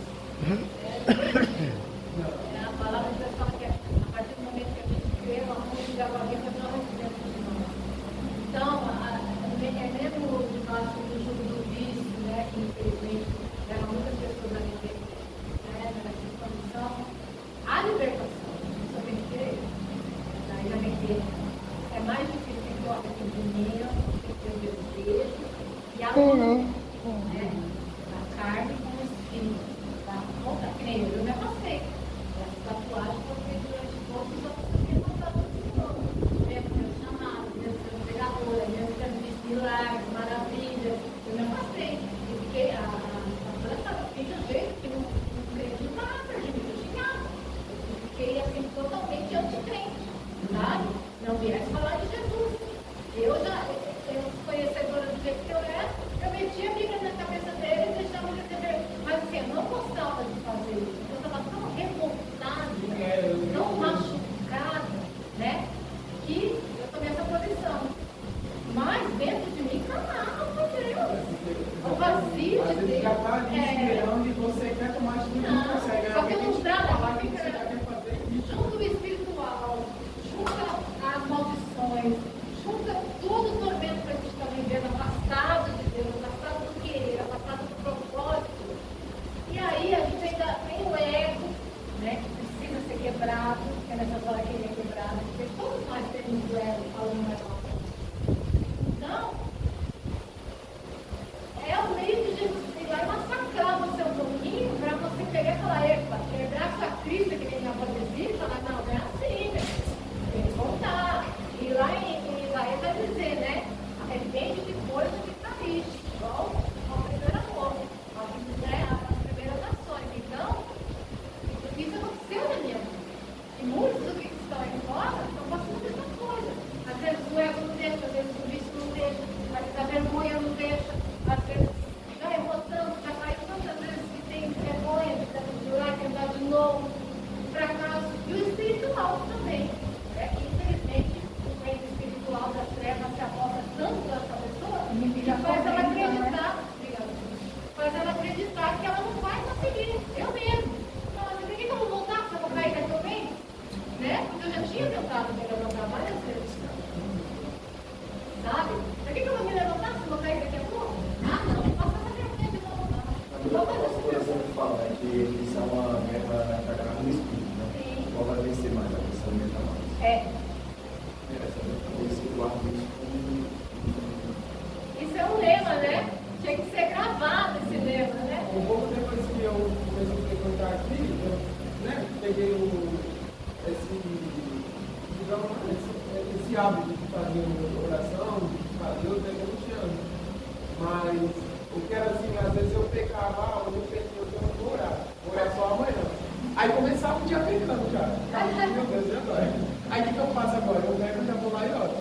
É a palavra de Deus fala que a partir do momento que a gente crê, a fonte de água viva não é dentro de nós. Então, é mesmo debaixo do jugo do vício, né, que infelizmente leva muitas pessoas a viver, né, nessa condição, a libertação, isso tem que ter, daí já tem que ter. É mais difícil tem que ter o arrependimento, tem que ter o desejo e a luta, né, da carne com o espírito. Conta, que nem eu me afastei. Essa tatuagem foi feita durante todos os anos que eu estava ensinando. Mesmo sendo chamado, mesmo sendo pregadora, mesmo tendo visto milagres, maravilhas. Eu me afastei. E fiquei, a pastora sabe, fiquei de um jeito que não acreditava, eu xingava. Eu fiquei assim, totalmente anticrente, sabe? Não viesse falar de Jesus. Eu conhecedora do jeito que eu era, eu metia a Bíblia na cabeça dele e deixava ele receber. Mas assim, eu não gostava de fazer isso. Eu estava tão revoltada, tão machucada, né? Que eu tomei essa posição. Mas dentro de mim clamava por Deus. O vazio Às de vezes Deus. já está ali esperando e você quer tomar atitude e não consegue. Só que eu não falar trago, que você já quer fazer isso. junto o espiritual, junto as maldições, junto todo o tormento que a gente está vivendo, afastado de Deus, afastado do querer, afastado do propósito. E aí a gente ainda tem o ego, né, que precisa ser quebrado, que é nessa hora que ele é quebrado, porque todos nós temos o ego falando mais alto. Então, é o meio de Jesus ir lá e massacrar você um pouquinho para você pegar aquela epa, quebrar essa crise que ele acabou de dizer e falar, não, é assim, né? Tem que voltar. E lá em Isaías vai dizer, né? Arrepende de coisa que está triste, igual ao primeiro amor, as primeiras ações. Então, isso aconteceu na minha vida. E muitos dos que estão aí fora estão passando a mesma coisa. Às vezes o ego não deixa, às vezes o vício não deixa, às vezes a vergonha não deixa, às vezes já errou tanto, já caiu tantas vezes que tem vergonha de tentar tentar de novo, o fracasso. E o espiritual também. Infelizmente, o reino espiritual das trevas se aposta tanto dessa pessoa que faz ela acreditar, faz ela acreditar que ela não vai conseguir. Eu mesmo. Não, mas por que eu vou voltar se eu vou cair daqui também? Né? Porque eu já tinha tentado me levantar várias vezes. Sabe? Por que eu vou me levantar se eu vou cair daqui a pouco? Ah, não, passa na minha frente, não vou não. Vou fazer isso Por mesmo. exemplo, fala que isso é uma guerra na carne do espírito, né? Sim. Qual vai vencer mais? A pessoa aumenta mais. Isso é um lema, né? Tinha que ser gravado esse lema, né? Um pouco depois que eu comecei a frequentar aqui, eu peguei esse hábito de fazer oração, de fazer eu tenho 20 anos. Mas o que era assim, às vezes eu pecava, eu pensei, eu vou orar só amanhã. Aí começava o dia pecando já. Meu Deus, e agora? Aí o que eu faço agora? Eu pego e já vou lá e oro.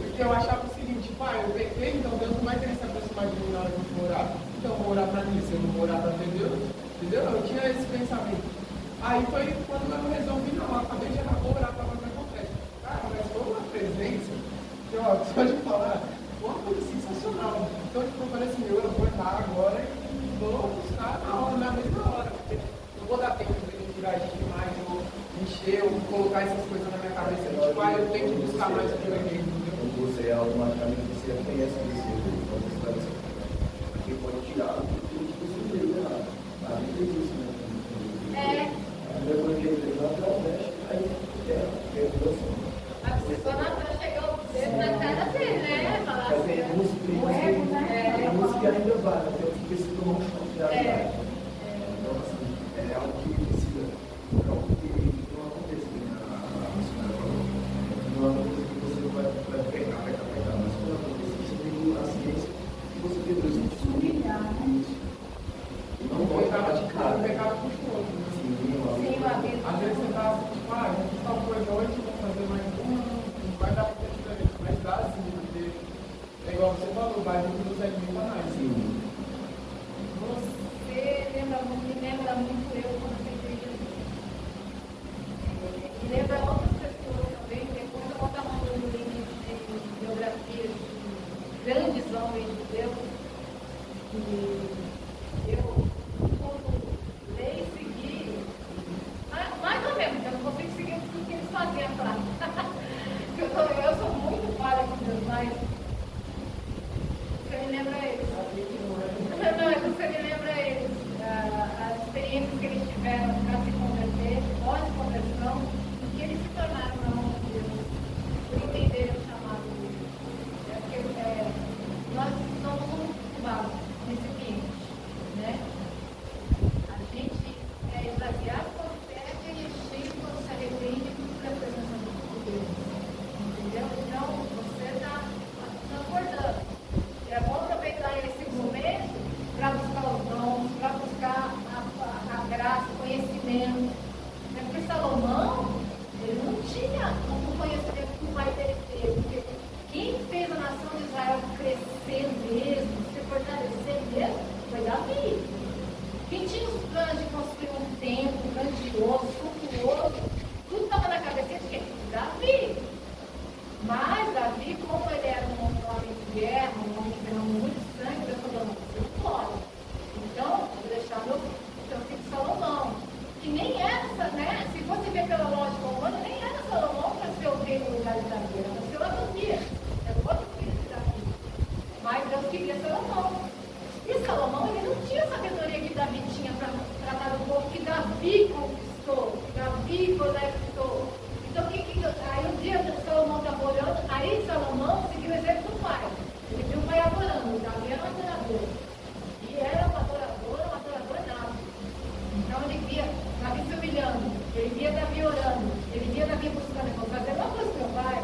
Porque eu achava o seguinte, pai, eu pequei, então Deus não vai querer se aproximar de mim na hora que eu for orar. Então eu vou orar pra mim, se eu não vou orar pra ter Deus, entendeu? Eu tinha esse pensamento. Aí foi quando eu resolvi, não, eu acabei de orar, vou orar pra ver o que acontece. Cara, mas foi uma presença, que ó, só de falar, foi uma coisa sensacional. Então tipo, eu falei assim, eu vou orar agora e vou buscar na hora, na mesma hora. Porque não vou dar tempo de me tirar demais, ou encher, ou colocar essas coisas na minha cabeça. Tipo, eu tenho que buscar mais o que eu errei, entendeu? Você automaticamente você reconhece que você está aqui pode tirar o que você fez errado. A gente fez isso, né? Depois que ele levanta, ela mexe, aí é a doação. Às vezes você está assim, tipo, ah, eu fiz tal coisa hoje, vou fazer mais uma, não vai dar para diferente, mas dá sim, porque é igual você falou, vai vir dos alimentos. Sim. Você me lembra muito eu quando aceitei Jesus. E lembra outras pessoas também, depois eu vou estar mandando link de biografias de grandes homens de Deus. E eu, quando leio e segui, mais ou menos, eu não consigo seguir tudo que eles faziam lá. Eu sou muito falha com Deus, mas você me lembra eles. Não, é que você me lembra eles, as experiências que eles tiveram para se converter, pós-conversão, e que eles se tornaram na mão de Deus, por entenderem o chamado dele. É porque nós somos um vaso, recipiente, né? A gente é esvaziado quando perde e é cheio quando se arrepende por a presença de Deus. Entendeu? Então, você está transbordando. É bom aproveitar esse momento para buscar os dons, para buscar a graça, o conhecimento. Porque Salomão, ele não tinha o conhecimento que o pai dele teve. Porque quem fez a nação de Israel crescer mesmo, se fortalecer mesmo, foi Davi. Quem tinha os planos de construir um templo grandioso, suntuoso, tudo estava na cabeça de quem? Davi. Mas Davi, como ele era um homem de guerra, um homem que derramou muito sangue, Deus falou, não, você não pode. Então, vou deixar meu filho Salomão. Que nem era, né? Se você ver pela lógica humana, nem era Salomão para ser o rei no lugar de Davi, era para ser o Adonias. Era outro filho de Davi. Mas Deus queria Salomão. E Salomão, ele não tinha a sabedoria que Davi tinha para tratar do povo que Davi conquistou, que Davi conectou. Então, aí um dia Salomão estava orando, aí Salomão seguiu o exemplo do pai. Ele viu o pai adorando, Davi era um adorador. E era um adorador nato. Então ele via Davi se humilhando, ele via Davi orando, ele via Davi buscando, eu vou fazer uma coisa com meu pai,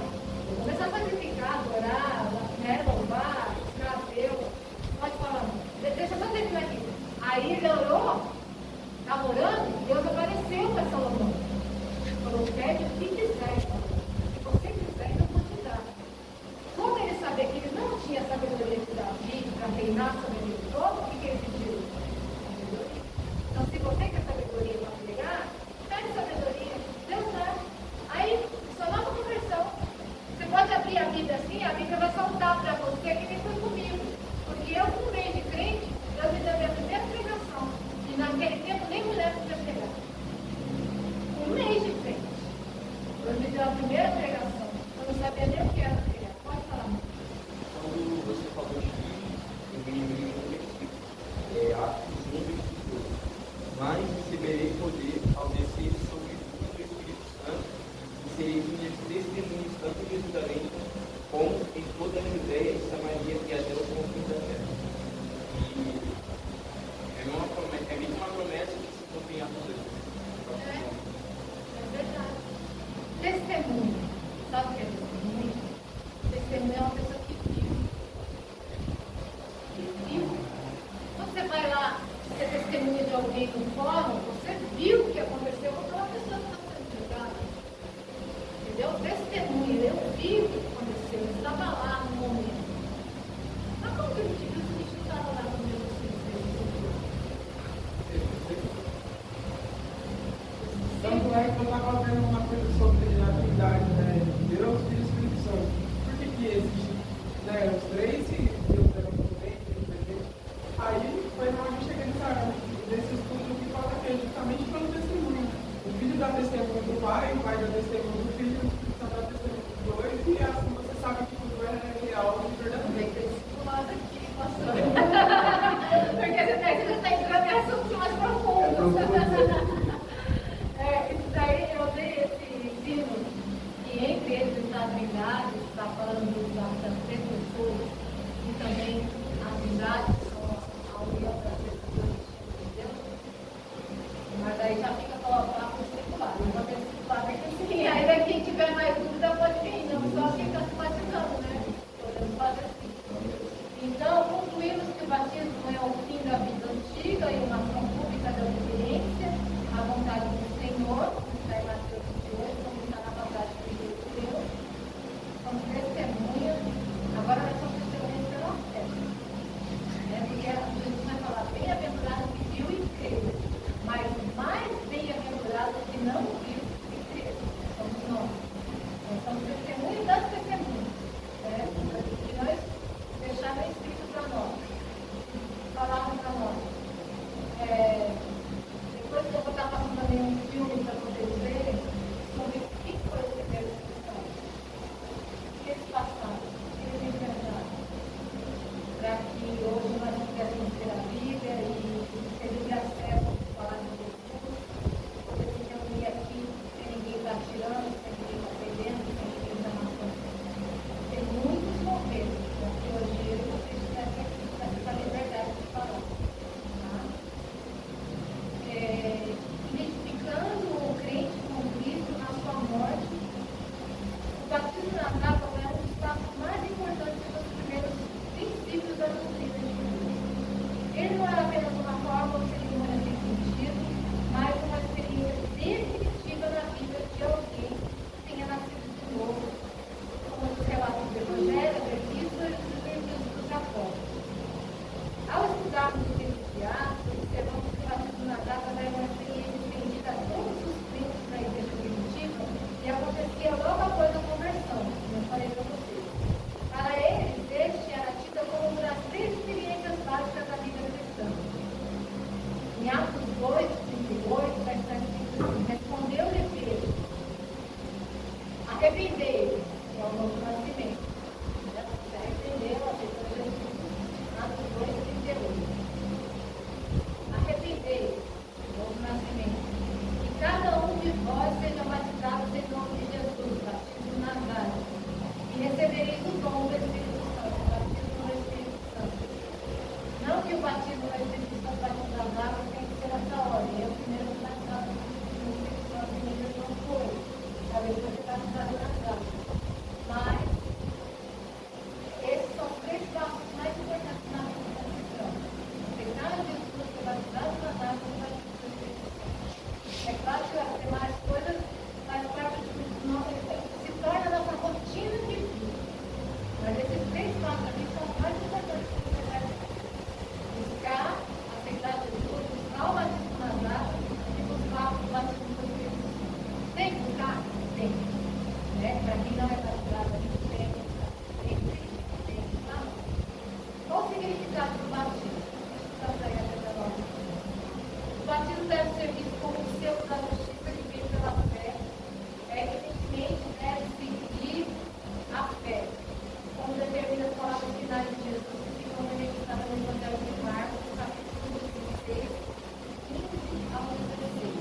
vou começar a sacrificar, adorar, né, louvar, buscar a Deus. Pode falar, deixa eu só terminar aqui. Aí ele orou, estava orando, Deus apareceu para Salomão. Falou, pede o que quiser, se você quiser, eu vou te dar. Como ele sabia que ele não tinha sabedoria de Davi para reinar sobre ele todo, o que ele pediu? Sabedoria. Então, se você quer sabedoria para pegar, pede sabedoria, Deus dá. Aí, só nova conversão. Você pode abrir a Bíblia assim, a Bíblia vai soltar para você que nem foi comigo. Porque eu, com meio de crente, Deus me deu a minha primeira pregação. E naquele tempo nem mulher podia pregar. Um mês de frente. Deus me deu a primeira pregação. Eu não sabia nem o que era pregar. Pode falar. Quando você falou de eu me lembrei de um versículo, Atos 1, versículo 2. Mas receberei poder ao descer sobre o Espírito Santo e serei minhas testemunhas tanto em Jerusalém como em toda a Judéia e Samaria e até o confim da terra. E é mesmo uma promessa que se cumpre em Atos 2. É verdade. Testemunho. Sabe o que é testemunho? Testemunho é uma pessoa que viu. Que viu. Quando você vai lá, você testemunha de alguém no fórum, você viu o que aconteceu com aquela pessoa que está sendo julgada. Entendeu? Testemunha. Eu vi o que aconteceu. Eu estava lá no momento. Mas como que eu te viu se a gente não estava lá no mesmo sentido? Tanto é que eu estava vendo uma coisa sobre a Trindade, né? Deus e o Espírito Santo. Por que existe, né, os três e Deus é onipotente, onipresente? Aí foi onde eu cheguei nesse estudo que fala que é justamente pelo testemunho. O filho dá testemunho do pai, o pai dá testemunho do filho, o Espírito Santo dá testemunho dos dois, e assim você sabe que tudo é real e verdadeiro. Aqui, pastor. Porque você está entrando em assuntos mais profundos. Isso daí eu dei esse ensino que entre eles está a Trindade, está falando das três pessoas e também a Trindade, que são a união das três pessoas de Deus. Mas aí já fica para o circular. Não vou ter circular aqui assim. Aí quem tiver mais dúvida pode vir, não só quem está se batizando, né? Podemos fazer assim. Então, concluímos Arrependei, é o novo nascimento. Se arrependeu, aceitou Jesus. Atos 2:38. Arrependei, novo nascimento. E cada um de vós seja batizado em nome de Jesus, batismo nas águas. E recebereis o dom do Espírito Santo, batismo no Espírito Santo. Não que o batismo no Espírito Santo, batismo nas águas, tem que ser essa ordem. É o primeiro batizado no Espírito Santo, e ele não foi. A depois ser batizado nas águas. Mas esses são os 3 passos mais importantes na vida da cristã. Aceitar Jesus, ser batizado nas águas e batismo no Espírito Santo. É claro que as demais coisas faz parte do nosso, se torna a nossa rotina de vida. Mas esses 3 passos aqui são os mais importantes que você vai buscar, aceitar Jesus, buscar o batismo nas águas e buscar o batismo no Espírito Santo. Tem que buscar? Tem. Né? Para quem não é batizado, a gente tem que buscar. Tem que buscar. Qual o significado do batismo? Estamos aí até nós. O batismo deve ser visto como o selo da justiça que vem pela fé. Evidentemente, deve seguir a fé, como determina as palavras finais de Jesus, que ficam registradas no Evangelho de Marcos, capítulo 16, 15 ao 16,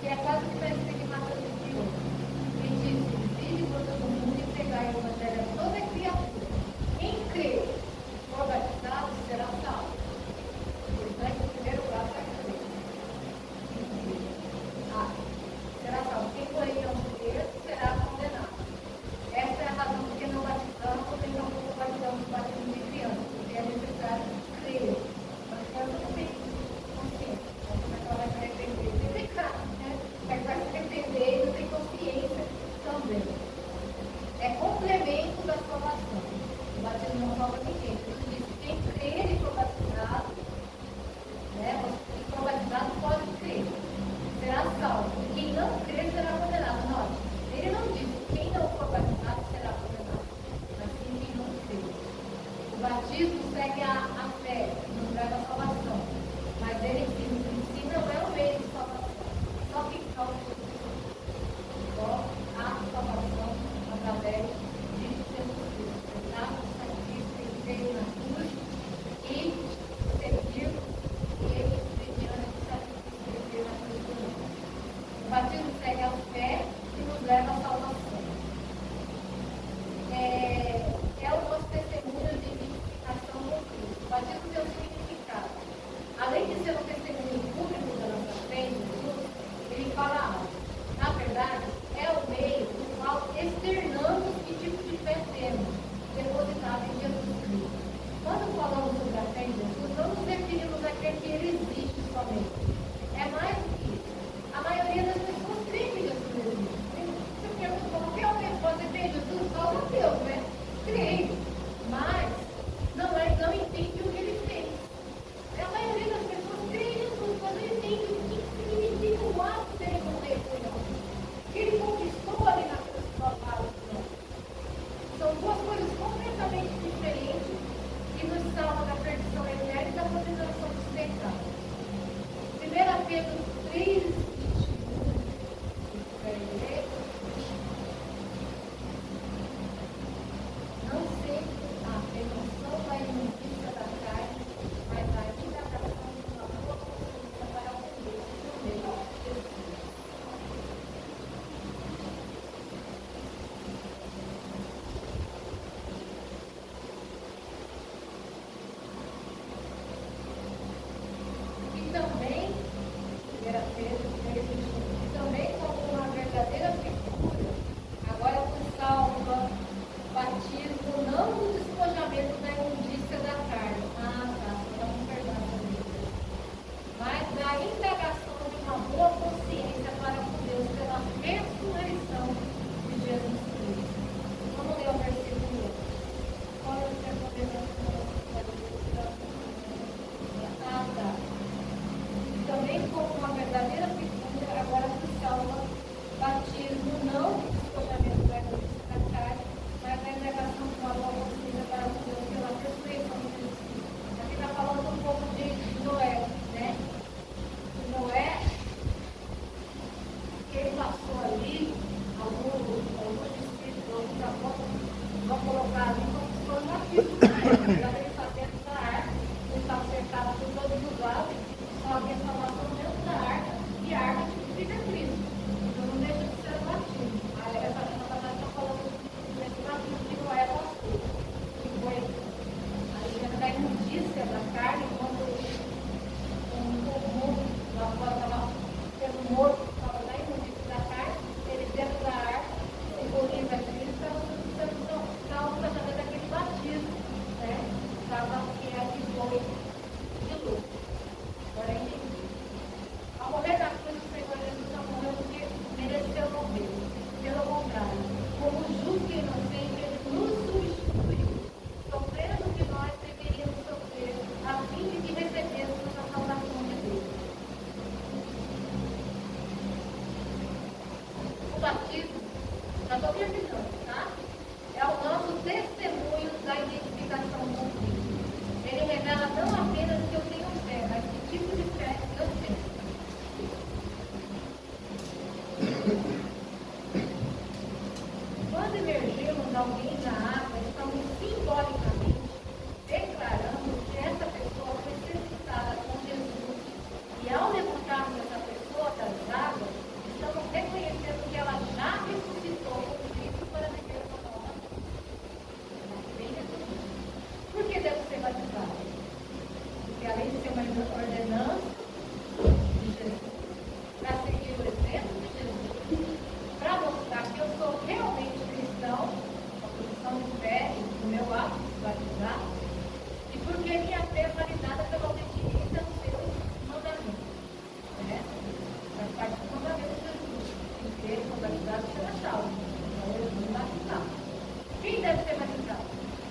que é quase que vai ser de Mateus 28. E diz: "Vinde por todo mundo e pregai o Evangelho a toda criatura. Quem crer e for batizado será salvo." Portanto, o primeiro passo é crer. Será salvo. Quem, porém, não crer, será condenado. Essa é a razão por que não batizamos, nem tampouco batizamos o batismo de criança, porque é necessário crer. Mas a criança não tem consciência. Então, como é que ela vai se arrepender? Tem pecado, né? Como é que vai se arrepender e não tem consciência também? É complemento da salvação. O batismo não salva ninguém. Por isso diz: quem crer e for batizado, né? Quem for batizado pode crer. Será salvo. E quem não crer será condenado. Note, ele não diz quem não for batizado será condenado, mas sim quem não crer. O batismo segue a fé, nos leva à salvação. Mas ele em si não é o meio de salvação. Só que causa Jesus. Só a salvação através de Jesus Cristo. Aceitar o sacrifício que ele fez na cruz e seguir ele mediante o sacrifício que ele fez na cruz do mundo. O batismo segue a fé que nos leva à salvação. É o nosso testemunho de identificação com Cristo. O batismo tem um significado. Além de ser um testemunho público da nossa fé em Jesus, ele fala algo. Na verdade, é o meio no qual externamos que tipo de fé temos, depositado em Jesus Cristo. Quando falamos sobre a fé em Jesus, não nos referimos a crer que ele existe somente. É mais do que isso. A maioria das pessoas crê que Jesus existe. Você pergunta morto que estava lá imundido da carne, ele dentro da arca, simboliza Cristo, estava através daquele batismo, né? Estava que é que foi de luz. Agora entendi. Ao morrer na cruz, o Senhor Jesus não morreu porque mereceu morrer. Pelo contrário, como justo e inocente, ele nos substituiu, sofrendo o que nós deveríamos sofrer, a fim de que recebêssemos a salvação de Deus. O batismo, já estou terminando, tá? É o nosso testemunho da identificação com Cristo. Ele revela não apenas que eu tenho fé, mas que tipo de fé eu tenho. Quando emergirmos alguém da água, estamos simbolicamente declarando que essa pessoa foi sepultada com Jesus. E ao levantarmos essa pessoa das águas, estamos reconhecendo que ela já ressuscitou com Cristo para viver uma nova vida. Bem resumido. Por que deve ser batizado? Porque além de ser uma ordenança de Jesus, para seguir o exemplo de Jesus, para mostrar que eu sou realmente cristão, a posição de fé do meu ato de se batizar, e porque minha fé é validada pela obediência aos seus mandamentos. Né? Faz parte do mandamento de Jesus. Quem crer, for batizado, será salvo. Então eu vou batizar. Quem deve ser batizado?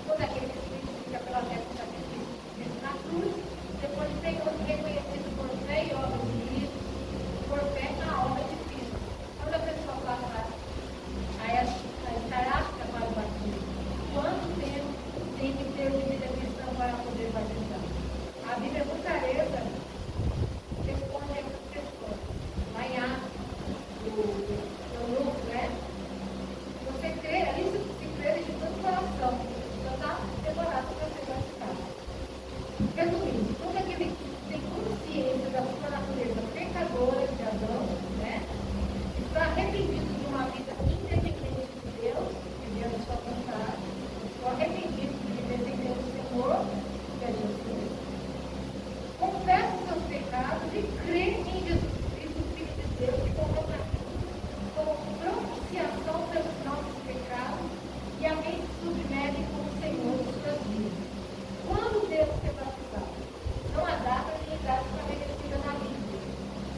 Todo aquele que se identifica pela fé com o sacrifício de Cristo na cruz, depois de ter reconhecido por fé e obra de Cristo, por fé na obra de Cristo. Quando a pessoa passa a estar apta para o batismo, quanto tempo tem que ter de vida cristã para poder batizar? A Bíblia é muito clareza, responde a essas pessoas. Lá em Atos, o Lucas, né? Você crê, ali se crê de todo o coração, já está preparado para ser batizado. Resumindo, todo aquele que tem consciência da sua natureza pecadora de Adão, né? Está arrependido de uma vida independente de Deus, vivendo a sua vontade, estou arrependido de viver sem Deus o Senhor, que é Jesus. Confessa os seus pecados e crê em Jesus Cristo, Filho de Deus, que morreu na cruz como propiciação pelos nossos pecados e a quem se submete como Senhor de suas vidas. Quando devo ser batizado? Não há data nem idade estabelecida na Bíblia.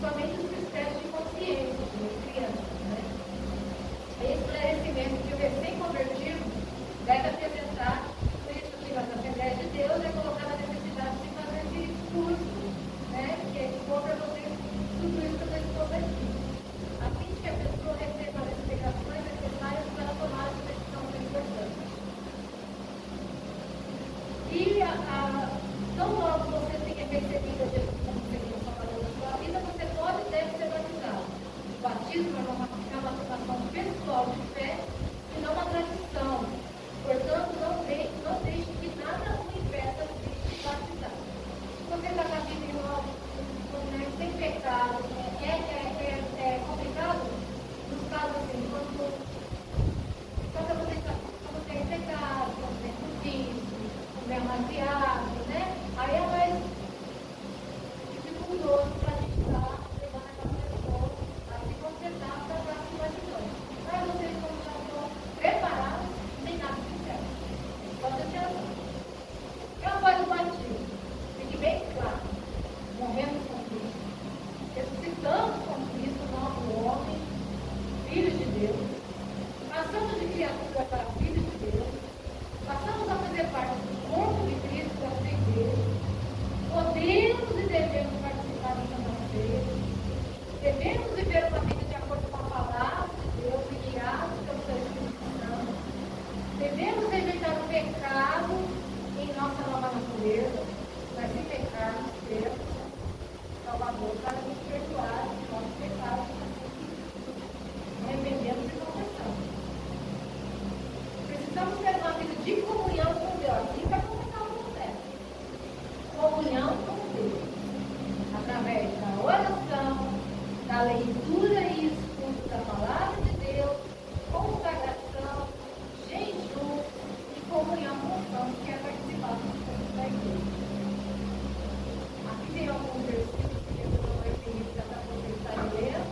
Somente os critérios de consciência de crianças, né? Esclarecimento que o recém-convertido deve apresentar, por isso que na Assembleia de Deus é colocada a necessidade de fazer esse curso, né? Que é expor para vocês tudo isso que eu estou expondo aqui. A fim de que a pessoa receba as explicações necessárias para tomar essa decisão tão importante. E tão logo você tenha recebido a Jesus como Senhor e Salvador da sua vida, você pode e deve ser batizado. O batismo é uma afirmação pessoal de fé e não uma tradição. Portanto, não deixe que nada o impeça de se batizar. Se você está na vida sem pecado, é complicado nos casos assim, quando você tem pecado, quando tem vício, quando é demasiado, né? Aí é mais dificultoso para a gente estar levando aquela pessoa a se concentrar para a próxima decisão. Mas vocês como já estão preparados, sem nada de certo. Pode ter razão. E após o batismo, fique bem claro, morremos com Cristo, ressuscitamos com Cristo, novo homem, filhos de Deus, passamos de criatura para filhos de Deus, passamos a fazer parte do corpo de Cristo, da sua igreja, podemos e devemos participar da Santa Ceia, devemos viver uma vida de acordo com a palavra de Deus e guiados pelo seu Espírito Santo, devemos rejeitar o pecado em nossa nova natureza, mas se pecarmos, temos Salvador para nos perdoar os nossos pecados, arrependemos e confessamos. Precisamos ter uma vida de comunhão com Deus. E para começar o processo. Comunhão com Deus. Através da oração, da leitura e estudo da palavra de Deus, consagração, jejum e comunhão com os santos, que é participar dos cultos da igreja. Aqui tem alguns versículos que eu não vou referir para vocês estarem lendo.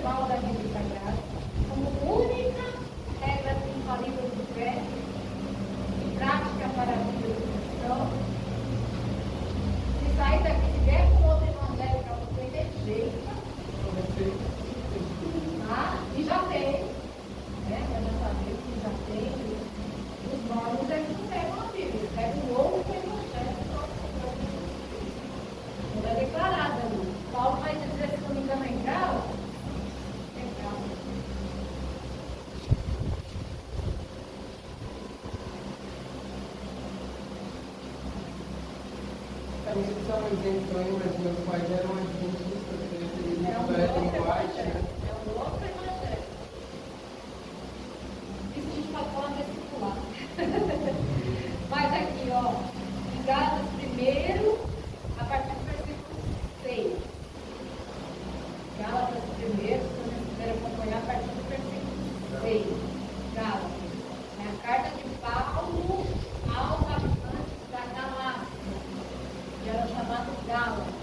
verbal da Bíblia Sagrada, como única regra infalível do fé e prática para a vida do cristão. Se sair daqui e vier com outro evangelho para você, rejeita. E já tem, né? Eu já sabia que já tem. Os mormons eles não pegam a Bíblia, eles pegam o outro evangelho. Não é declarado ali. Paulo vai dizer, se não me engano, em Gálatas. Também são um exemplo aí, mas meus pais eram adventistas, eles É um estudaram outro linguagem, evangelho. né? É um outro evangelho. Isso a gente pode falar nesse pular. Mas aqui, ó, em Gálatas 1, a partir do versículo 6. Gálatas 1, se vocês quiserem acompanhar, a partir do versículo 6. Gálatas. É a carta de Paulo aos habitantes da Galácia. Que eram chamados Gálatas.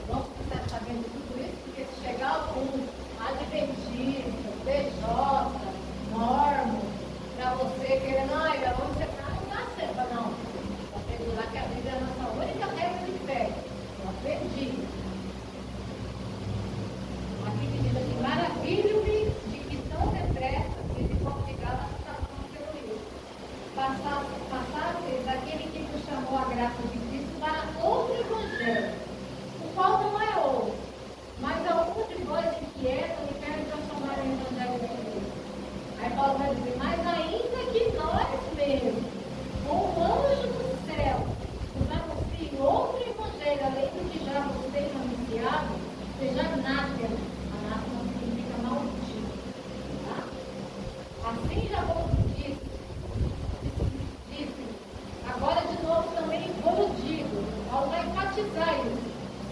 Vamos estar sabendo tudo isso, porque se chegar algum adventista, DJ, mormon, para você querendo, ai, onde você está, não dá certo, não. Eu aprendi lá que a Bíblia é a nossa única regra de fé. Eu aprendi. Aqui que diz assim, maravilho-me de que tão depressa esse povo de Gálatas está acontecendo isso. Passasseis daquele que nos chamou a graça de Cristo para outro evangelho, o qual não é outro, mas alguns de vós inquietam e querem transformar o evangelho de Deus. Aí Paulo vai dizer, mas ainda que nós mesmos, com o anjo do céu, nos anuncie outro evangelho, além do que já vos tenho anunciado, seja anátema. Anátema significa maldito. Tá? Assim já vos disse, agora de novo também vou digo, Paulo vai enfatizar isso.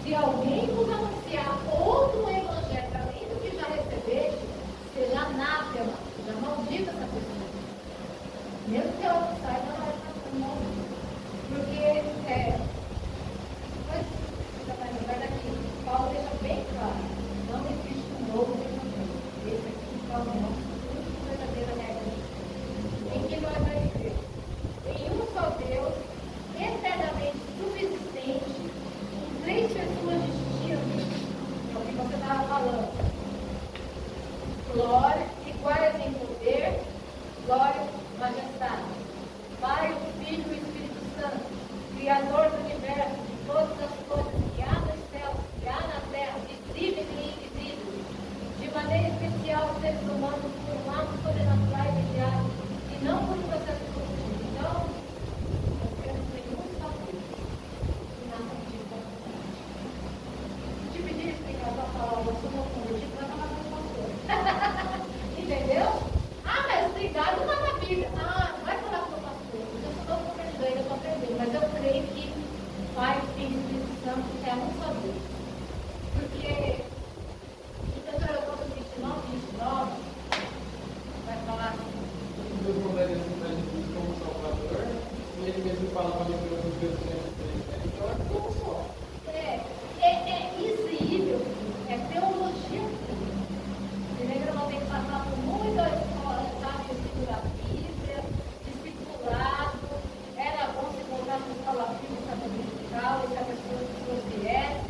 Se alguém vos anunciar outro evangelho além do que já recebeste, seja anátema, seja maldita essa pessoa. Mesmo que ela não saiba, ela vai estar maldita. Porque, já vai lembrar daqui, Paulo deixa bem claro, não existe um novo evangelho. Esse aqui, Paulo, é a única verdadeira regra. Em que nós vai viver? Em um só Deus, eternamente subsistente, com 3 pessoas distintas, é o que você estava falando. Glória, iguais em poder, glória, majestade. Pai, o Filho e o Espírito Santo, Criador do universo, de todas as coisas que há nos céus, que há na terra, visíveis e invisíveis, de maneira especial os seres humanos por laços sobrenaturais e diários, e não por um processo cognitivo. Então, nós queremos nenhum sabor, e nada disso. Se te pedir explicação, falar, eu sou meu convertido, vai falar com o pastor. Entendeu? Ah, mas obrigado, não está na Bíblia. Ah, não vai falar com o pastor. Eu sou todo convertido, eu estou aprendendo, mas eu creio que Pai, Filho e Espírito Santo é um só Deus. Porque em Deuteronômio 29, vai falar assim. Deus mandaria aceitar Jesus como Salvador, e ele mesmo fala para mim que Deus então é como só. É visível, é teologia pura. Você lembra, não tem que passar por muitas escolas, sabe, estudo da Bíblia, discipulado, era bom se encontrar com escola bíblica dominical, e se a pessoa viesse,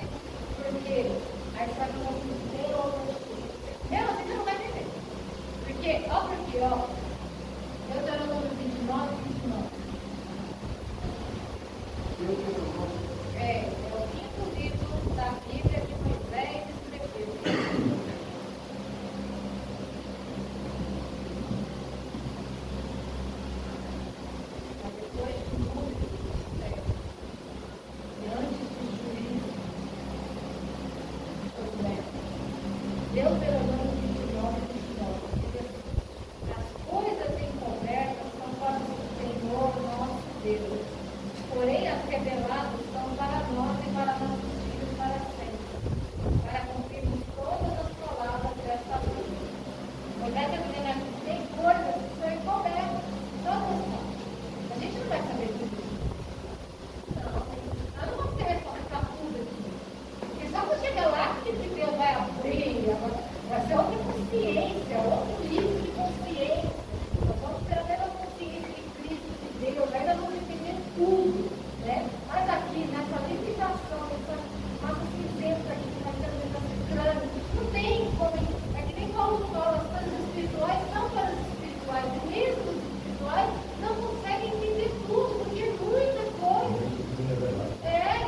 tudo, né? Mas aqui, nessa limitação, nessa massa cinzenta aqui, que nós temos nesse crânio, não tem como, é que nem Paulo fala, as coisas espirituais são para os espirituais, e mesmo os espirituais não conseguem entender tudo, porque é muita coisa.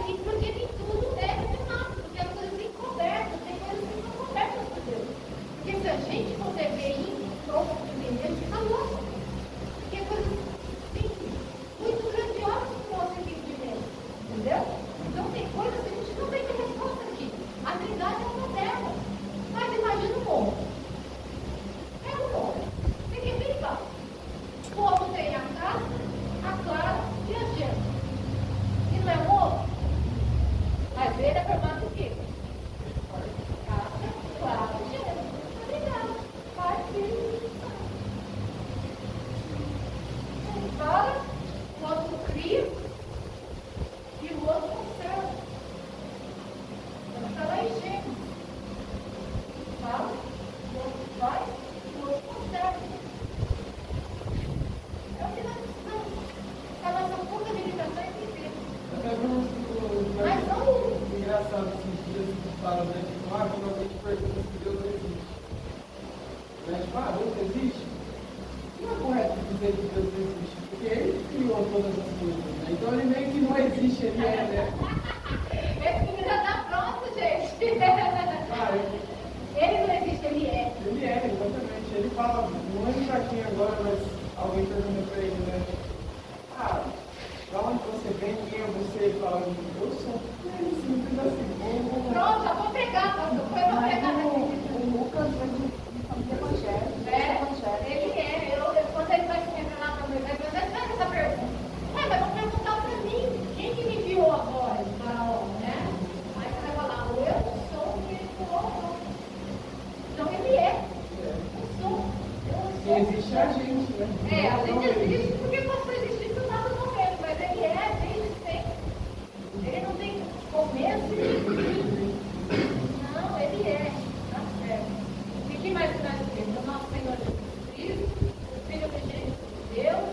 E porque nem tudo é revelado, porque as coisas têm cobertas, tem coisas que são cobertas por Deus. Porque se a gente consegue ver em profundamente, a gente fica louco. Porque é coisas simples, muito grandiosas para o nosso entendimento. Entendeu? Então tem coisas que a gente não tem resposta aqui. A Trindade é uma delas. Mas imagina o monte. É um monte. Você quer pensar? O povo tem a casa, a clara e a gema. E não é um ovo? Mas ele é formado do quê? Casa, clara e gema. Tá ligado? Pai, filho e um fala, o outro cria e o outro conserva. Então está lá em Gênesis. Fala, o outro faz e o outro conserva. É o que nós precisamos. A nossa pouca limitação é entender. Até Mas não o engraçado esses dias que falam, né? Tipo, quando alguém te pergunta se Deus não existe. Né? Tipo, Deus existe? Não é correto dizer que Deus não existe, porque ele criou todas as coisas, né? Então ele meio que não existe, ele é, né? esse filme já está pronto, gente. Ele não existe, ele é. Ele é, exatamente. Ele fala, não lembro pra quem agora, mas alguém pergunta pra ele, né? Da onde você vem, quem é você? Ele fala, eu sou. Ele simples assim. Pronto, já vou pegar, pastor. Foi pra pegar O Lucas veio de família evangélica. Ele é. Quando ele vai se revelar para Moisés, Moisés faz essa pergunta. Mas vamos perguntar para mim. Quem que me enviou agora? O faraó, né? Aí você vai falar, eu sou o que ele falou. Então ele é. Eu sou. Quem existe é a gente, né? A gente existe porque passou a existir por nada no momento, mas ele é desde sempre. Ele não tem começo e fim. Não, ele é. Tá certo. E que mais que nós temos? O nosso Senhor Jesus Cristo, o Filho unigênito de Deus,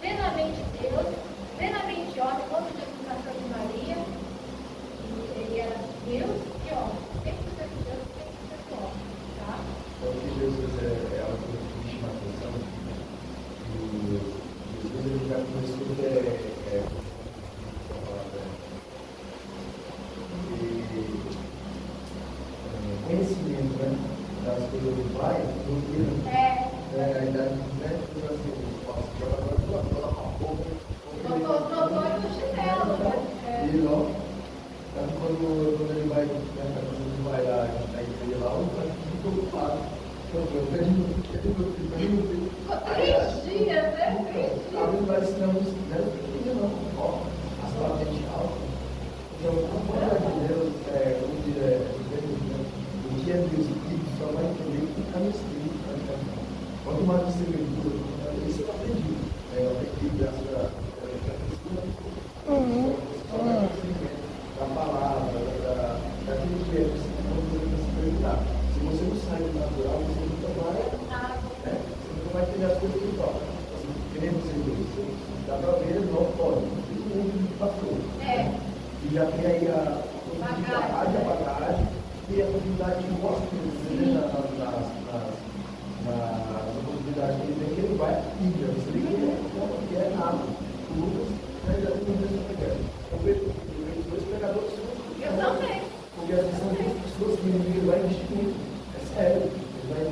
plenamente Deus, plenamente homem, quando Jesus nasceu de Maria, ele era Deus e homem. 100% Deus, 100% homem. Tá? Porque Jesus é algo que me chama a atenção. E Jesus ele já começou conhecimento, né, das coisas do Pai, no que ainda né, assim, posso jogar uma pouco. Doutor do chinelo, né? E não, tanto quando ele vai lá na igreja lá, o pai fica preocupado. Eu perdi meu filho. Ficou 3 dias, né? 3 dias. A Bíblia vai ensinando isso, né? Não, ó, as patentes altas. Então, a palavra de Deus, o que é Deus Espírito, só vai entender que está no Espírito, praticamente. Quanto mais você mergulha, isso eu aprendi. Eu aprendi graças a da palavra, daquilo que é você se perguntar. Se você não sai do natural, você nunca vai, né? Você nunca vai entender as coisas que tocam. Que nem você disse, dá para ver, não pode. Todo mundo passou. E já tem aí a profundidade, a bagagem e a profundidade de gosto que ele nas oportunidades que ele tem, que ele vai e você vê que é nada. O Lucas, já tem um mesmo pegado. Eu vejo os dois pregadores. Eu também. Porque as pessoas que ele vai investir muito. É sério.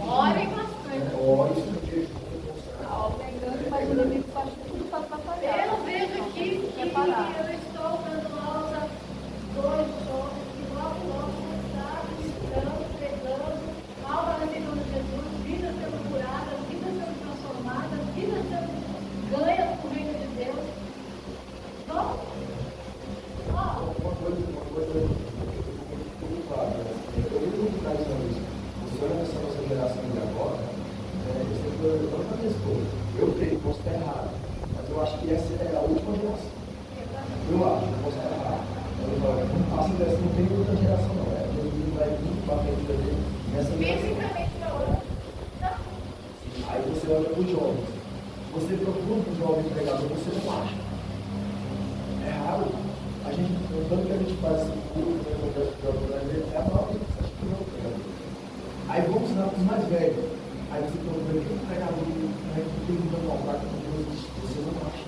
Orem bastante. Ore, isso Pegando, mas o inimigo faz tudo para atrapalhar. Eu vejo aqui que eu estou dando aula a 2 jovens que logo estão pregando aula na vida de Jesus, vidas sendo curadas, vidas sendo transformadas, vidas sendo ganhas por reino de Deus. Vamos? uma coisa que eu fico preocupado. Eu vi muito mais isso. Você olha essa nossa geração de agora, você falou para minha esposa, eu creio, posso estar errado, mas eu acho que essa é a última geração. Eu acho, eu posso estar errado. Eu falo, assim, dessa não tem outra geração, não. Deus vai vir para a frente dele nessa geração. Fisicamente falando. Aí você olha para os jovens. Você procura um jovem pregador, você não acha. gente faz esse curso, né, conversa de autoridade, é a nova que você acha que não tem. Aí vamos ensinar para os mais velhos. Aí você pergunta, quem pregador, né, que tem que dar uma placa com Deus, você não acha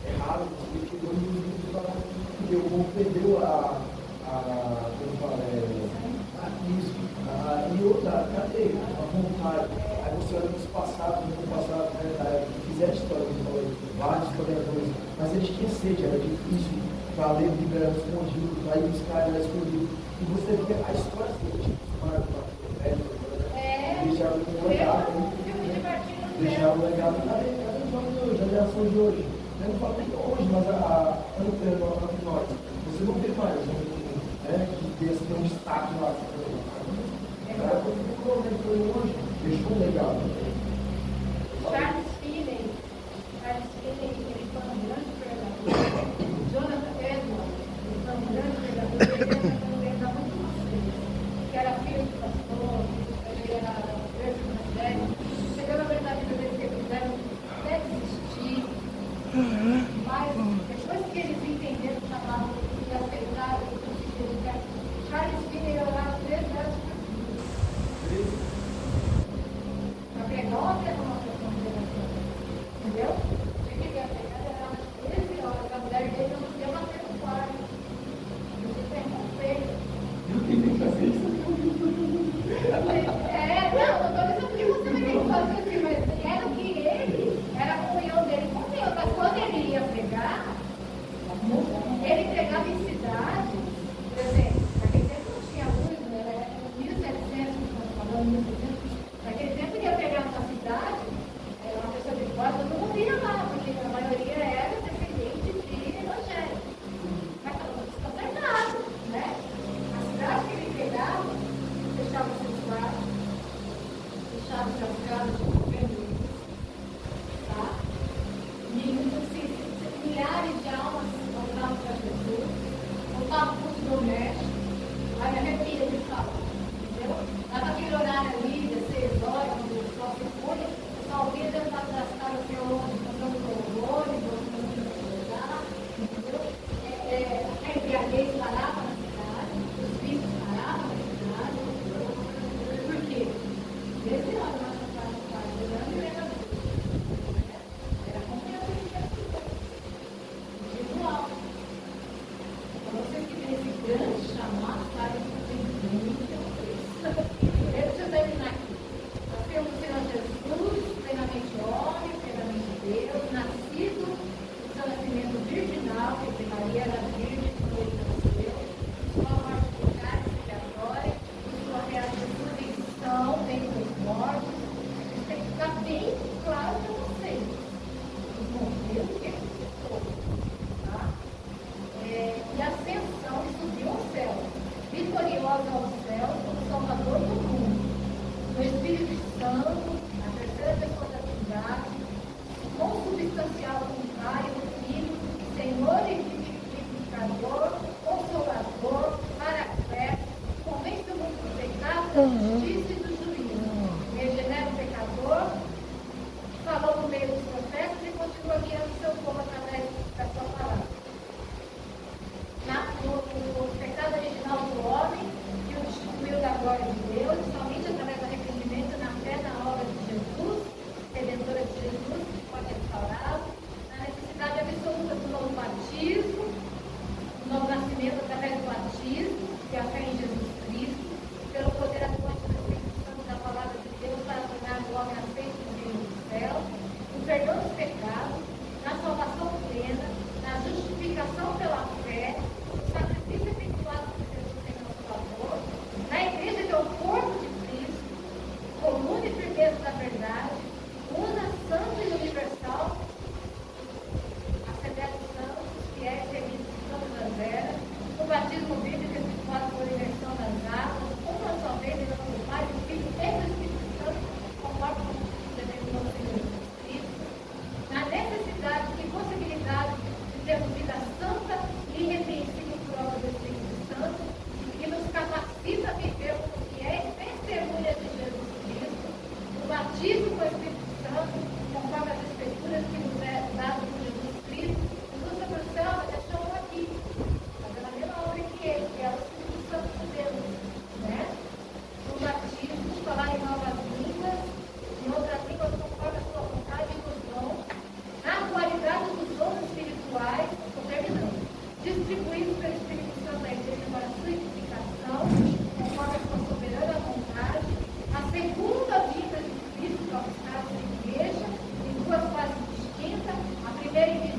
errado, você pegou um livro de falar, porque o povo perdeu como fala, isso. E outra, cadê a vontade? Aí você olha para os passados, no passado, né, que fizeram história, como falou, vários historiadores, mas eles tinham sede, era difícil para ler Bíblia era escondido, para ir buscar era escondido. E você vê a história que deixar um legado, deixar um legado cadê os jovens de hoje, a geração de hoje? Eu não falo nem hoje, mas nós. Você não vê mais que tem um destaque lá. O cara foi longe, deixou um legado. Charles Finney, ele foi um grande pregador. Jonathan Edwards, ele foi um grande pregador. Ele era um pregador muito macio, que era filho do pastor, ele era preso no evangelho. Chegando a verdade que eles quiseram até desistir. Mas depois que eles entenderam o chamado e aceitaram o que Charles Finney orava 3 horas por dia. Para pregar uma demonstração de oração. Entendeu? Tinha que pegar, era 13 horas. A mulher dele não podia bater no quarto. Você tem um feio. Eu tenho que fazer isso. Não estou dizendo que você vai ter que fazer assim, mas era o que ele, era a comunhão dele com Deus. Mas quando ele ia pregar, ele pregava em cidades, por exemplo, naquele tempo não tinha luz, né? Era 1700, estamos falando, 1700. Naquele tempo ele ia pegar numa cidade, era uma pessoa de fora, todo mundo ia lá, porque a maioria era descendente de evangelho. Mas está cercado, né? A cidade que ele pegava, fechava os seus quartos, fechava as casas de governo, tá? E milhares de almas voltavam para Jesus, voltavam para o doméstico, aí me arrepia de falar, entendeu? Dava aquele horário ali, 16 horas, quando o pessoal se foi, o pessoal via dentro das casas até onde, cantando louvores, voltando para lugar, entendeu? A embriaguez parava na cidade, os vícios paravam na cidade, por quê? 13 horas nós estávamos quase, durante o pregador. Era completamente individual. Para você que tem esse grande chamado, sabe que tem muita coisa. Deixa eu terminar aqui. Nós temos o Senhor Jesus, plenamente homem, plenamente Deus.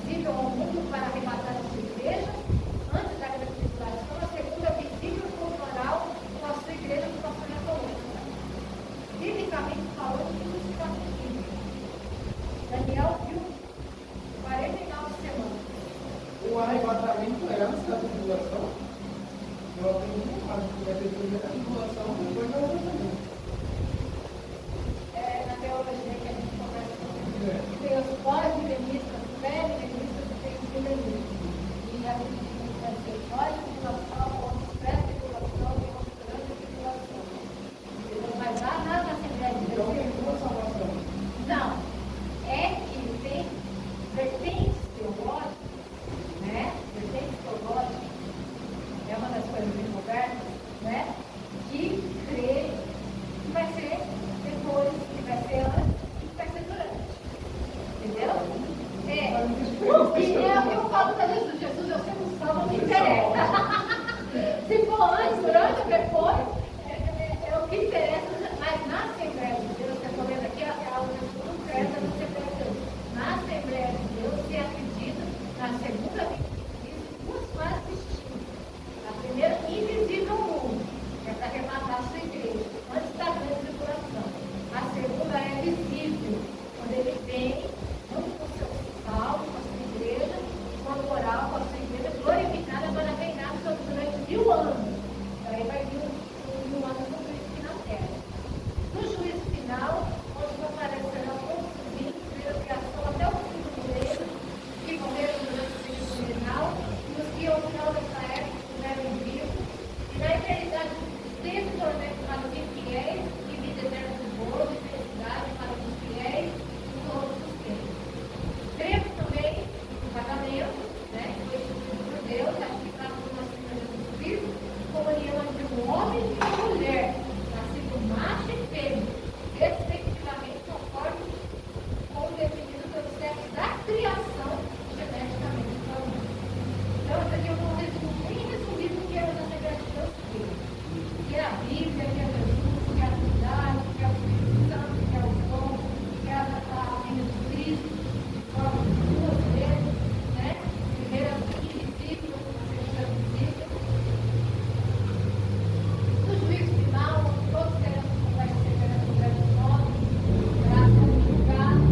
visível ao mundo para arrebatar a sua igreja antes da grande tribulação, a segunda visível corporal com a sua igreja que passou nessa outra. Biblicamente falando, tudo isso está cumprido. Daniel viu 49 semanas. O arrebatamento é antes da tribulação. Eu aprendi errado, que vai ter primeiro a tribulação, depois o arrebatamento. Na teologia que a gente conversa tem os pós-milenistas, os pré-milenistas e tem os milenistas. E a gente vai ser pós-tribulação, outros pré-tribulação e outros durante a tribulação. Então vai lá na Assembleia de Então Deus. tem duas salvações. Não, é que tem vertentes teológicas, né? Vertentes teológicas, é uma das coisas bem cobertas, né? Que crê que vai ser depois, que vai ser antes e que vai ser durante. Entendeu? O que é o que eu falo para Jesus? Jesus, eu sempre salvo, não me interessa. Se for antes, durante ou depois, é o que interessa. Mas na Assembleia de Deus, eu estou lendo aqui, é algo concreto da Assembleia de Deus. Na Assembleia de Deus se acredita na segunda vinda de Cristo, duas fases distintas. A primeira, invisível ao mundo, que é para arrematar a sua igreja, antes da grande tribulação. A segunda é visível, quando ele vem, junto com o seu salvo, com a sua igreja, corporal, com a sua igreja glorificada para reinar durante 1000 anos. Daí vai vir os 1000 anos no juízo aqui na terra. No juízo final, onde comparecerão todos os vivos, desde a criação até o fim do mundo, que morreram durante o juízo final, e os que ao final dessa época estiverem vivos, e na eternidade sempre tormento para os infiéis, e vida eterna do povo, e felicidade para os fiéis, e todos os tempos. Creio também no pagamento, né, que foi instituído por Deus, ratificado por nosso Senhor Jesus Cristo, comunhão entre um homem e uma mulher, nascido macho e fêmea, respectivamente conforme com o definido pelo sexo da criação, geneticamente falando. Então, isso aqui é um resumo bem resumido do que é a Assembleia de Deus Cristo. Que é a Bíblia, que é Jesus, que é a Trindade, que é o Espírito Santo, que é o Dom, que é a vinda de Cristo, que forma duas vezes, né? Primeira invisível, a segunda visível. No juízo final, todos teremos que vai ser perante o grande nome, para ser julgado.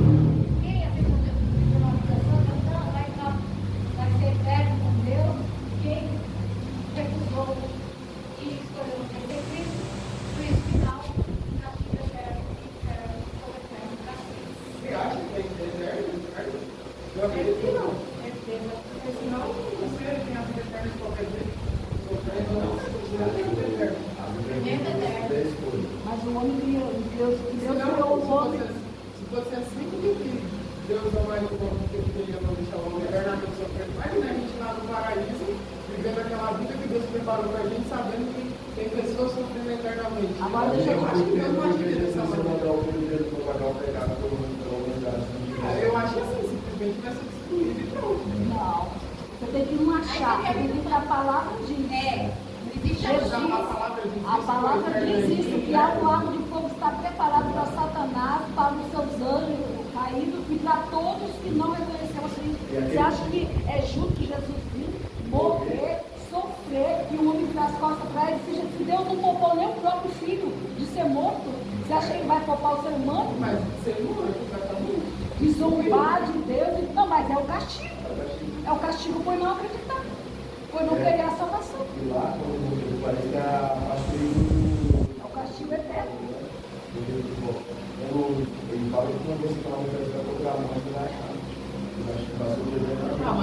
Quem aceitou Jesus Cristo na vida santa, não vai ser eterno com Deus. Quem recusou e escolheu ser Cristo, juízo final, castigo eterno e eterno, ou eterno castigo. Você acha que tem deserto? Eu acredito que não. Porque senão você tem a vida eterna de qualquer jeito. Sofrendo ou não, você precisa ter um deserto. Mas o homem criou, Deus criou o homem. Se fosse assim, que Deus é mais bom do que queria não deixar o homem eternamente sofrendo. Imagina a gente lá no paraíso, vivendo aquela vida que Deus preparou para a gente, sabendo que tem pessoas sofrendo eternamente. Agora deixa eu acho que Deus não acha dessa Você maneira. mandar o filho dele para pagar o pecado pela humanidade. Eu acho assim, simplesmente vai ser destruído e pronto. Não. Você tem que não achar, você tem que a palavra diz. Jesus, a palavra diz isso, que há um lago de fogo está preparado para Satanás, para os seus anjos caídos e para todos que não reconheceram a Cristo. Você acha que é justo Jesus vir, morrer, sofrer e o homem virar as costas para ele? Se Deus não poupou nem o próprio filho de ser morto, você acha que ele vai poupar o ser humano? Mas ser morto vai estar muito. E zombar de Deus? Não, mas é o castigo. É o castigo por não acreditar, por não querer a salvação. E lá, quando parece que a pastora É o castigo eterno. ele fala que quando você fala que vai procurar a morte, vai achar. Eu acho que passou por